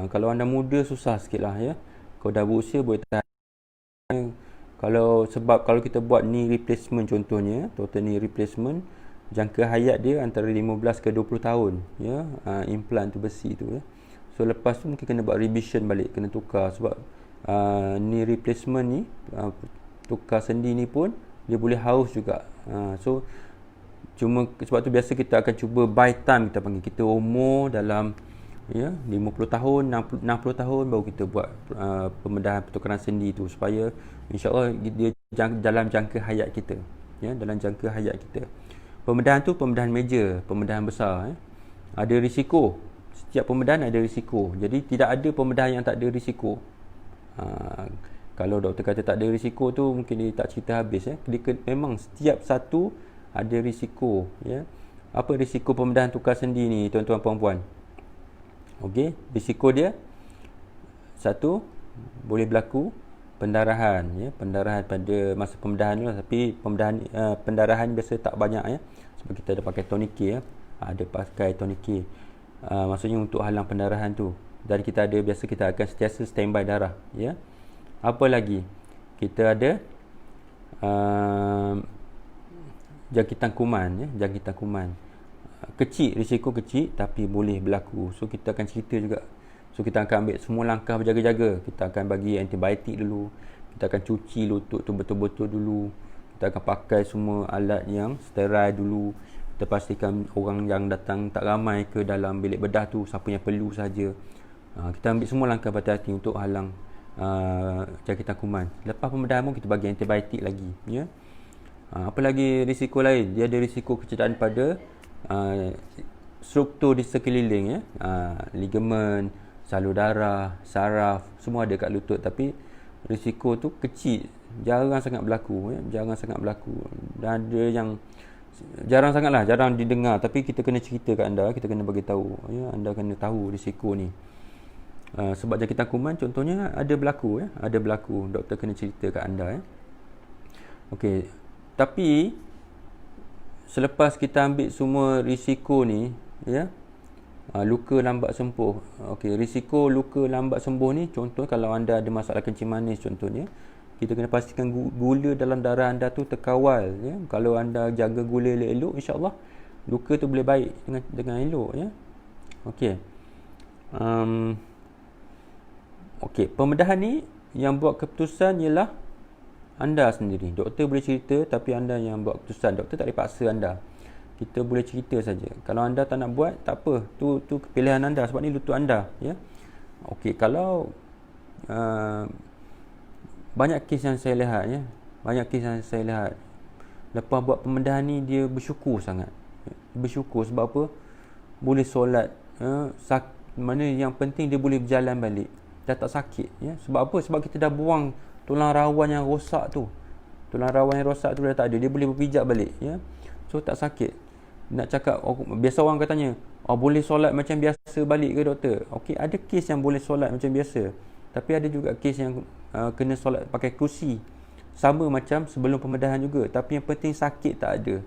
Kalau anda muda susah sikit lah, ya. Kalau dah berusia boleh tahan. Kalau kita buat knee replacement contohnya, total knee replacement, jangka hayat dia antara 15 ke 20 tahun, ya, implant tu besi tu, ya. So lepas tu mungkin kena buat revision balik, kena tukar. Sebab knee replacement ni, tukar sendi ni pun dia boleh haus juga. So sebab tu biasa kita akan cuba buy time, kita panggil. Kita umur dalam, ya, 50 tahun, 60 tahun baru kita buat pembedahan pertukaran sendi tu, supaya insya-Allah dia dalam jangka hayat kita, ya, dalam jangka hayat kita. Pembedahan tu pembedahan major, pembedahan besar, ya. Ada risiko. Setiap pembedahan ada risiko. Jadi tidak ada pembedahan yang tak ada risiko. Kalau doktor kata tak ada risiko tu, mungkin dia tak cerita habis, ya. Memang setiap satu ada risiko, ya. Apa risiko pembedahan tukar sendi ni, tuan-tuan puan-puan? Okey, risiko dia, satu, boleh berlaku pendarahan, ya. Pendarahan pada masa pembedahan tu, tapi pendarahan biasa tak banyak, ya. Sebab kita ada pakai tourniquet, ya. Ada pakai tourniquet. Maksudnya untuk halang pendarahan tu. Dan kita akan sentiasa standby darah, ya. Apa lagi? Kita ada jangkitan kuman, ya, jangkitan kuman. Kecil, risiko kecil tapi boleh berlaku. So kita akan cerita juga. So kita akan ambil semua langkah berjaga-jaga. Kita akan bagi antibiotik dulu. Kita akan cuci lutut tu betul-betul dulu. Kita akan pakai semua alat yang sterile dulu. Kita pastikan orang yang datang tak ramai ke dalam bilik bedah tu, siapa yang perlu saja. Kita ambil semua langkah berhati-hati untuk halang jangkitan kuman. Lepas pembedahan pun kita bagi antibiotik lagi, ya. Apa lagi risiko lain? Dia ada risiko kecederaan pada struktur di sekeliling, ya. Ligamen, salur darah, saraf, semua ada kat lutut. Tapi risiko tu kecil, jarang sangat berlaku, jarang sangat berlaku. Dan ada yang jarang didengar, tapi kita kena cerita kat anda, kita kena bagi tahu, anda kena tahu risiko ni. Sebab jangkitan kuman contohnya ada berlaku, doktor kena cerita kat anda. Okey, tapi selepas kita ambil semua risiko ni, luka lambat sembuh. Okey, risiko luka lambat sembuh ni, contoh kalau anda ada masalah kencing manis contohnya, kita kena pastikan gula dalam darah anda tu terkawal. Kalau anda jaga gula elok-elok, insya-Allah luka tu boleh baik dengan elok. Okey. Okey, pembedahan ni yang buat keputusan ialah anda sendiri. Doktor boleh cerita, tapi anda yang buat keputusan. Doktor tak boleh paksa anda. Kita boleh cerita saja. Kalau anda tak nak buat, tak apa. Tu pilihan anda, sebab ni lutut anda. Okey, kalau banyak kes yang saya lihat, lepas buat pembedahan ni dia bersyukur sangat. Bersyukur sebab apa? Boleh solat. Mana yang penting dia boleh berjalan balik. Dah tak sakit. Sebab apa? Sebab kita dah buang tulang rawan yang rosak tu. Tulang rawan yang rosak tu dah tak ada. Dia boleh berpijak balik. So tak sakit. Nak cakap, biasa orang katanya, boleh solat macam biasa balik ke doktor? Okey, ada kes yang boleh solat macam biasa. Tapi ada juga kes yang kena solat pakai kerusi. Sama macam sebelum pembedahan juga. Tapi yang penting sakit tak ada.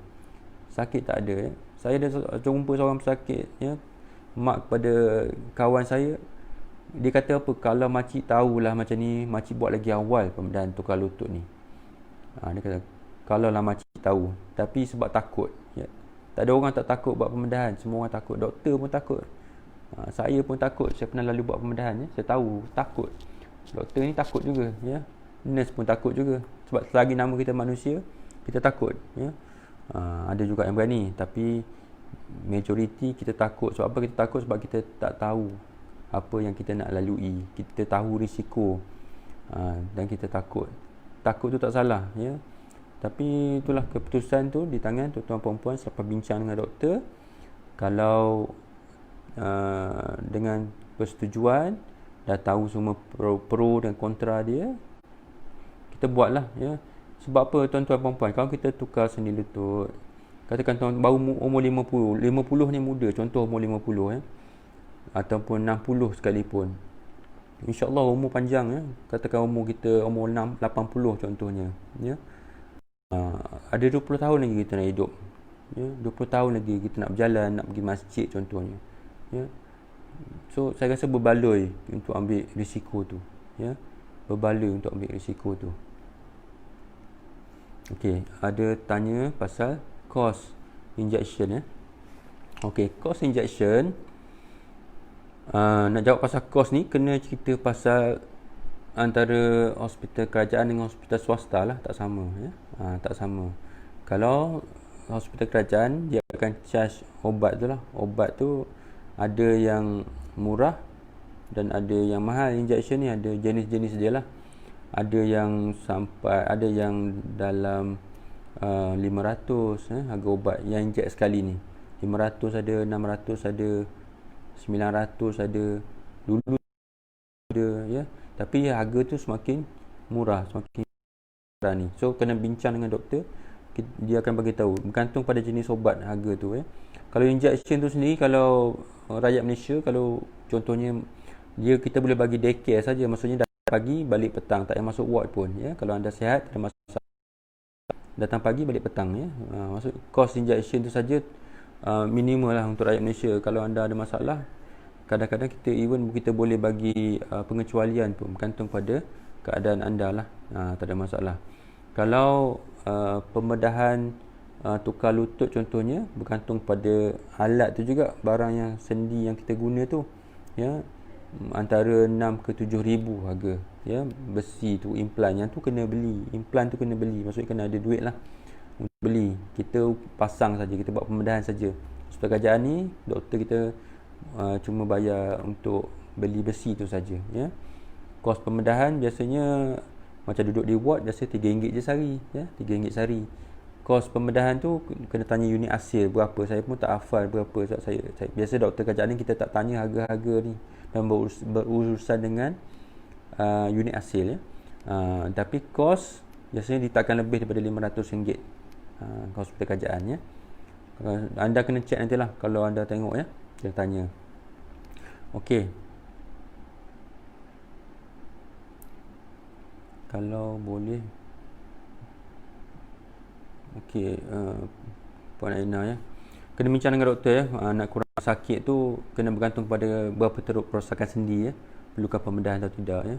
Saya dah jumpa seorang pesakit, mak kepada kawan saya. Dia kata apa? Kalau makcik tahulah macam ni, makcik buat lagi awal pembedahan tukar lutut ni. Dia kata, kalau lah makcik tahu. Tapi sebab takut. Tak ada orang tak takut buat pembedahan. Semua orang takut. Doktor pun takut. Saya pun takut. Saya pernah lalu buat pembedahan. Saya tahu takut. Doktor ni takut juga. Nurse pun takut juga. Sebab selagi nama kita manusia, kita takut. Ada juga yang berani. Tapi majoriti kita takut. Sebab apa kita takut? Sebab kita tak tahu apa yang kita nak lalui. Kita tahu risiko. Dan kita takut. Takut tu tak salah. Tapi itulah keputusan tu di tangan tuan-tuan perempuan selepas bincang dengan doktor. Kalau dengan persetujuan, dah tahu semua pro dan kontra dia, kita buatlah. Sebab apa tuan-tuan perempuan, kalau kita tukar sendi lutut, katakan tuan baru umur 50 ni muda, contoh umur 50 ataupun 60 sekalipun, InsyaAllah umur panjang. Katakan umur kita umur 80 contohnya. Ada 20 tahun lagi kita nak hidup. 20 tahun lagi kita nak berjalan, nak pergi masjid contohnya. So saya rasa berbaloi untuk ambil risiko tu. Berbaloi untuk ambil risiko tu. Okey, ada tanya pasal cost injection. Okey, cost injection. Nak jawab pasal cost ni, kena cerita pasal antara hospital kerajaan dengan hospital swasta lah. Tak sama. Tak sama. Kalau hospital kerajaan, dia akan charge obat tu lah. Obat tu ada yang murah dan ada yang mahal. Injection ni ada jenis-jenis dia lah. Ada yang dalam 500 harga ubat yang inject sekali ni. 500 ada, 600 ada, 900 ada, dulu ada. Tapi harga tu semakin murah, semakin murah ni. So kena bincang dengan doktor, dia akan bagi tahu bergantung pada jenis ubat harga tu. Kalau injection tu sendiri, kalau rakyat Malaysia, kalau contohnya kita boleh bagi daycare saja, maksudnya pagi balik petang, tak payah masuk ward pun. Kalau anda sihat, tak ada masalah, datang pagi balik petang. Maksud cost injection tu saja minimal lah untuk rakyat Malaysia. Kalau anda ada masalah, kadang-kadang kita boleh bagi pengecualian pun, bergantung pada keadaan anda lah. Tak ada masalah. Kalau pembedahan tukar lutut contohnya, bergantung pada alat tu juga. Barang yang sendi yang kita guna tu, antara 6 ke 7 ribu harga. Besi tu, implan yang tu kena beli. Implan tu kena beli, maksudnya kena ada duit lah untuk beli. Kita pasang saja, kita buat pembedahan saja. Hospital kerajaan ni, doktor kita cuma bayar untuk beli besi tu saja. Kos pembedahan biasanya macam duduk di ward, biasa RM3 je sehari. RM3 sehari. Kos pembedahan tu kena tanya unit hasil berapa. Saya pun tak hafal berapa. Saya biasa doktor kerajaan ni kita tak tanya harga-harga ni, dan berurusan dengan unit hasil. Tapi kos biasanya ditakkan lebih daripada RM500 hospital kerajaan ya. Anda kena check nantilah kalau anda tengok ya, dia tanya. Okey. Kalau boleh. Okey, Puan Aina ya. Kena bincang dengan doktor ya. Nak kurang sakit tu kena bergantung pada berapa teruk perosakan sendi ya. Perlukan pembedahan atau tidak ya.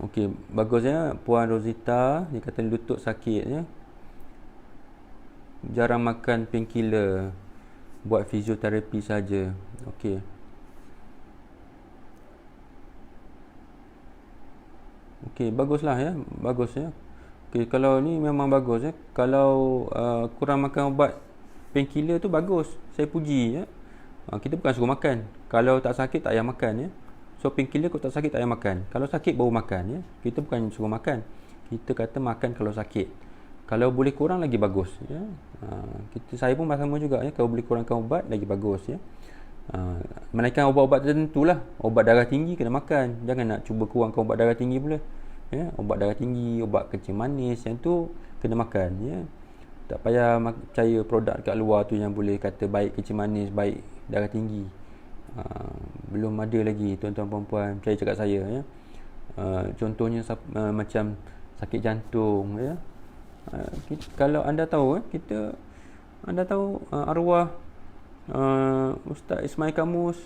Okey, bagus ya. Puan Rosita, dia kata lutut sakit ya. Jarang makan painkiller, buat fizioterapi saja. Okey. Okey, baguslah ya. Bagus ya. Okey, kalau ni memang bagus ya. Kalau kurang makan ubat painkiller tu bagus. Saya puji ya. Kita bukan suruh makan. Kalau tak sakit tak payah makan ya. So painkiller kalau tak sakit tak payah makan. Kalau sakit baru makan ya. Kita bukan suruh makan. Kita kata makan kalau sakit. Kalau boleh kurang lagi bagus ya. Saya pun sama juga ya. Kalau boleh kurangkan ubat lagi bagus ya. Menaikkan ubat-ubat tertentu lah. Ubat darah tinggi kena makan. Jangan nak cuba kurangkan ubat darah tinggi pula ya. Ubat darah tinggi, ubat kencing manis, yang tu kena makan ya. Tak payah percaya produk kat luar tu yang boleh kata baik kencing manis, baik darah tinggi. Belum ada lagi tuan-tuan perempuan percaya cakap saya ya. Contohnya macam sakit jantung ya. Kalau anda tahu anda tahu arwah Ustaz Ismail Kamus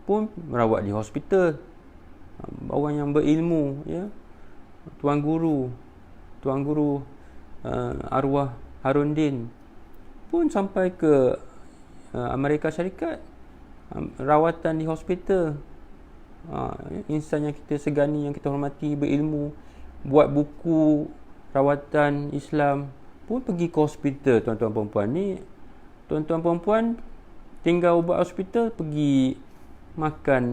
pun merawat di hospital. Orang yang berilmu ya. Tuan guru arwah Harundin pun sampai ke Amerika Syarikat, rawatan di hospital. Insan yang kita segani, yang kita hormati, berilmu, buat buku rawatan Islam pun pergi ke hospital. Tuan-tuan perempuan ni, tuan-tuan perempuan tinggal ubat hospital, pergi makan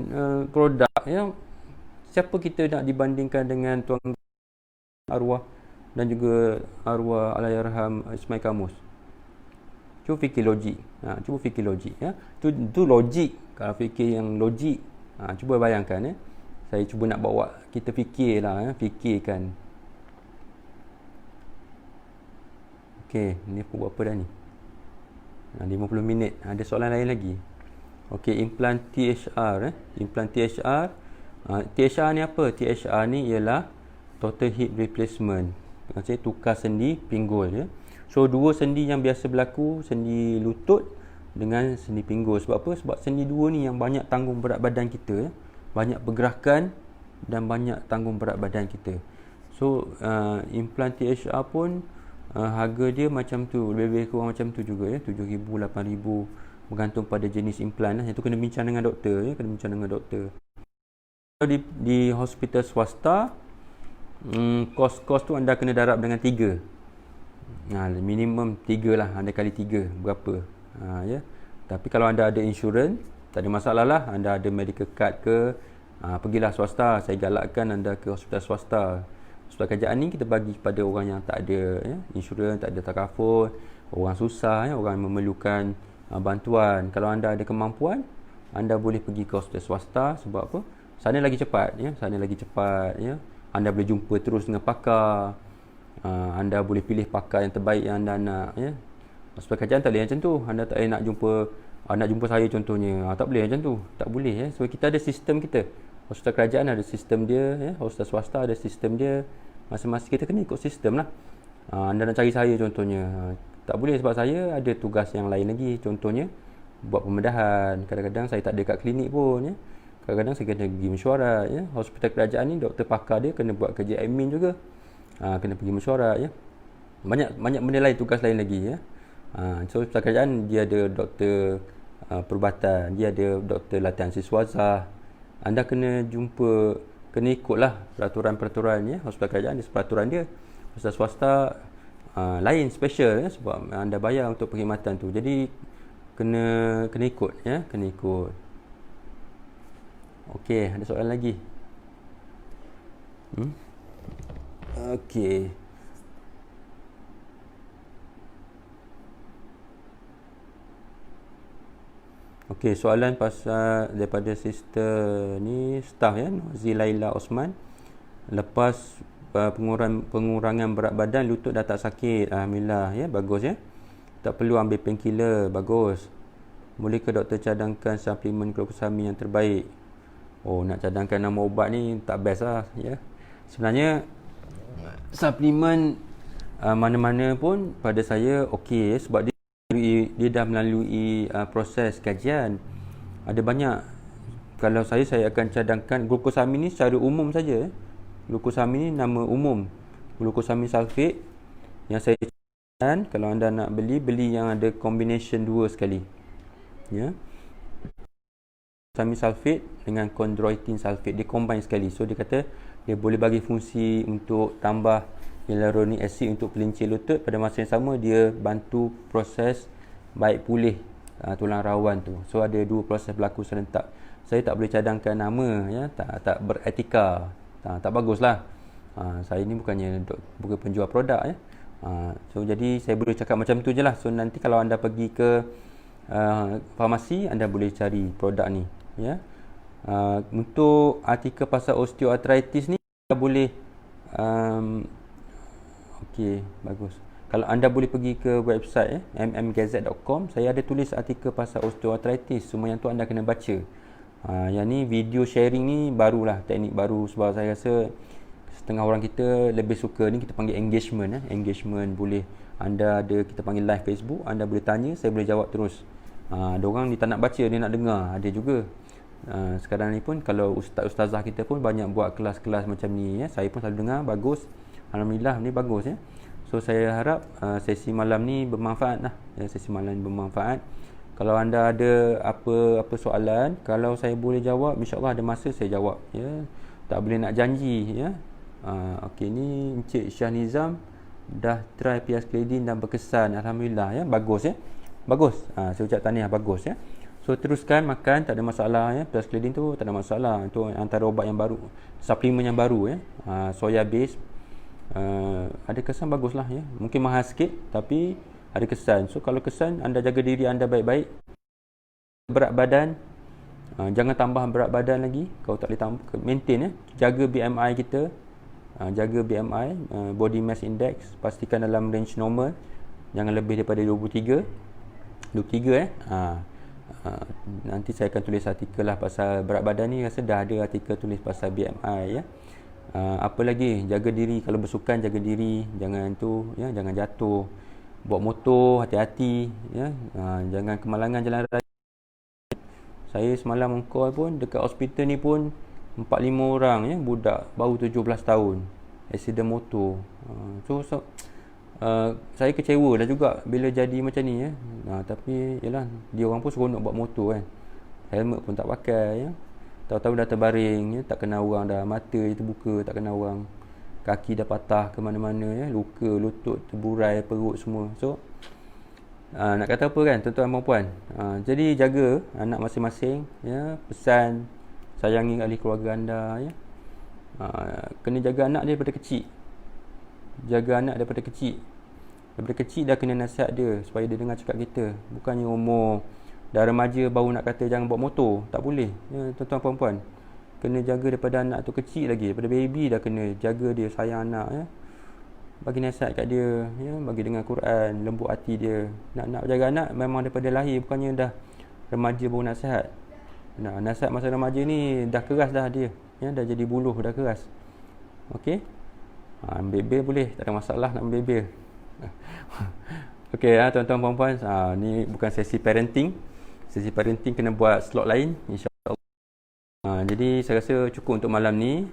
produk ya. Siapa kita nak dibandingkan dengan tuan arwah dan juga arwah Allahyarham Ismail Kamus? Cuba fikir logik ya. Tu logik. Kalau fikir yang logik, cuba bayangkan ya. Saya cuba nak bawa kita fikirlah ya, fikirkan. Okey, ni pukul berapa dah ni? 50 minit. Ada soalan lain lagi? Okey, implant THR implant THR. THR ni apa? THR ni ialah total hip replacement. Maksudnya tukar sendi pinggul ya. So dua sendi yang biasa berlaku, sendi lutut dengan sendi pinggul. Sebab apa? Sebab sendi dua ni yang banyak tanggung berat badan kita ya. Banyak pergerakan dan banyak tanggung berat badan kita. So implant THR pun harga dia macam tu, lebih kurang macam tu juga ya, 7,000, 8,000 bergantung pada jenis implant lah. Itu kena bincang dengan doktor ya, kena bincang dengan doktor. Di hospital swasta, kos tu anda kena darab dengan 3. Minimum 3 lah, anda kali 3 berapa ya. Tapi kalau anda ada insurans, tak ada masalah lah. Anda ada medical card ke, pergilah swasta. Saya galakkan anda ke hospital swasta. Hospital kerajaan ni kita bagi kepada orang yang tak ada ya, insurans, tak ada takaful, orang susah ya, orang yang memerlukan bantuan. Kalau anda ada kemampuan, anda boleh pergi ke hospital swasta. Sebab apa? Sana lagi cepat ya, Anda boleh jumpa terus dengan pakar. Anda boleh pilih pakar yang terbaik yang anda nak ya. Hospital kerajaan tak boleh macam tu. Anda tak boleh nak jumpa saya contohnya. Tak boleh macam tu. Tak boleh ya. Sebab kita ada sistem kita. Hospital kerajaan ada sistem dia ya. Hospital swasta ada sistem dia. Masing-masing kita kena ikut sistem lah. Anda nak cari saya contohnya, tak boleh sebab saya ada tugas yang lain lagi. Contohnya buat pembedahan. Kadang-kadang saya tak ada kat klinik pun ya. Kadang-kadang saya kena pergi mesyuarat ya. Hospital kerajaan ni doktor pakar dia kena buat kerja admin juga. Kena pergi mesyuarat ya. Banyak benda lain, tugas lain lagi ya. So hospital kerajaan dia ada doktor perubatan, dia ada doktor latihan siswazah. Anda kena ikutlah peraturan-peraturan ya. Hospital kerajaan ada peraturan dia. Hospital swasta lain, special ya, sebab anda bayar untuk perkhidmatan tu. Jadi kena ikut ya, kena ikut. Okey, ada soalan lagi? Okey. Okey, soalan pasal daripada sister ni, staff ya, Nozi Laila Osman. Lepas pengurangan berat badan, lutut dah tak sakit. Alhamdulillah ya, bagus ya. Tak perlu ambil painkiller, bagus. Boleh ke doktor cadangkan suplemen glukosamin yang terbaik? Oh, nak cadangkan nama ubat ni tak best lah ya. Sebenarnya suplemen mana-mana pun pada saya okey ya, sebab dia dah melalui proses kajian. Ada banyak. Kalau saya akan cadangkan glukosamin ni secara umum saja. Glukosamin ni nama umum. Glukosamin sulfate yang saya cadangkan, kalau anda nak beli yang ada combination 2 sekali. Ya. Glukosamin sulfate dengan chondroitin sulfate, dia combine sekali. So dia kata dia boleh bagi fungsi untuk tambah hyaluronic acid untuk pelincir lutut, pada masa yang sama dia bantu proses baik pulih tulang rawan tu. So ada 2 proses berlaku serentak. Saya tak boleh cadangkan nama ya, tak beretika. Tak baguslah. Saya ni bukan penjual produk ya. So jadi saya boleh cakap macam tu je lah. So nanti kalau anda pergi ke farmasi, anda boleh cari produk ni ya. Untuk artikel pasal osteoarthritis ni anda boleh okey, bagus. Kalau anda boleh pergi ke website mmgazette.com, saya ada tulis artikel pasal osteoarthritis. Semua yang tu anda kena baca. Yang ni video sharing ni barulah, teknik baru, sebab saya rasa setengah orang kita lebih suka ni, kita panggil engagement engagement. Boleh anda ada, kita panggil live Facebook, anda boleh tanya, saya boleh jawab terus. Ada orang ni tak nak baca, dia nak dengar, ada juga. Sekarang ni pun kalau ustaz-ustazah kita pun banyak buat kelas-kelas macam ni ya. Saya pun selalu dengar, bagus. Alhamdulillah ni bagus ya. So saya harap sesi malam ni bermanfaat lah ya, sesi malam ni bermanfaat. Kalau anda ada apa soalan, kalau saya boleh jawab, insya-Allah ada masa saya jawab ya. Tak boleh nak janji ya. Okey, ni Encik Syah Nizam dah try Piascledin dan berkesan. Alhamdulillah ya, bagus ya. Bagus. Saya ucap tahniah, bagus ya. So teruskan makan, tak ada masalah ya. Piascledin tu tak ada masalah. Itu antara ubat yang baru, suplemen yang baru ya. Soya base. Ada kesan baguslah ya. Mungkin mahal sikit tapi ada kesan. So kalau kesan, anda jaga diri anda baik-baik. Berat badan, jangan tambah berat badan lagi. Kalau tak boleh tambah, maintain ya. Jaga BMI kita. Jaga BMI, body mass index, pastikan dalam range normal. Jangan lebih daripada 23 nanti saya akan tulis artikel lah pasal berat badan ni. Rasa dah ada artikel tulis pasal BMI ya. Apa lagi, jaga diri. Kalau bersukan, jaga diri, jangan tu ya, jangan jatuh. Bawa motor hati-hati ya. Jangan kemalangan jalan raya. Saya semalam on-call pun dekat hospital ni pun 4-5 orang ya, budak baru 17 tahun accident motor. Saya kecewa dah juga bila jadi macam ni ya. Tapi yalah, dia orang pun seronok buat motor kan. Helmet pun tak pakai ya. Tahu-tahu dah terbaring ya, tak kena orang dah, mata je terbuka, tak kena orang. Kaki dah patah ke mana-mana ya, luka lutut, terburai, perut semua. So nak kata apa kan tuan-tuan dan puan. Jadi jaga anak masing-masing ya, pesan sayangi ahli keluarga anda ya. Kena jaga anak daripada kecil. Jaga anak daripada kecil. Daripada kecil dah kena nasihat dia supaya dia dengar cakap kita. Bukannya umur dah remaja baru nak kata jangan bawa motor. Tak boleh ya, tuan-tuan puan-puan. Kena jaga daripada anak tu kecil lagi. Daripada baby dah kena jaga dia, sayang anak ya. Bagi nasihat kat dia ya, bagi dengar Quran, lembut hati dia. Nak jaga anak memang daripada lahir, bukannya dah remaja baru nasihat. Nasihat masa remaja ni dah keras dah dia ya, dah jadi buluh, dah keras. Okey. Ambil bil boleh, tak ada masalah nak ambil bil. Okey tuan-tuan puan-puan, ni bukan sesi parenting. Sesi parenting kena buat slot lain insya-Allah. Jadi saya rasa cukup untuk malam ni.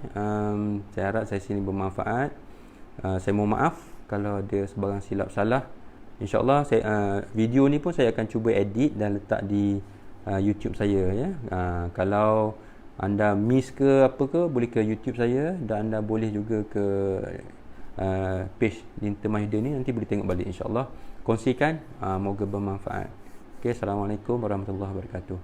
Saya harap sesi ni bermanfaat. Saya mohon maaf kalau ada sebarang silap salah. InsyaAllah video ni pun saya akan cuba edit dan letak di YouTube saya ya. Kalau anda miss ke apa ke, boleh ke YouTube saya, dan anda boleh juga ke page Dinta Mahyudin ni, nanti boleh tengok balik insyaAllah. Kongsikan, moga bermanfaat. Okay, Assalamualaikum warahmatullahi wabarakatuh.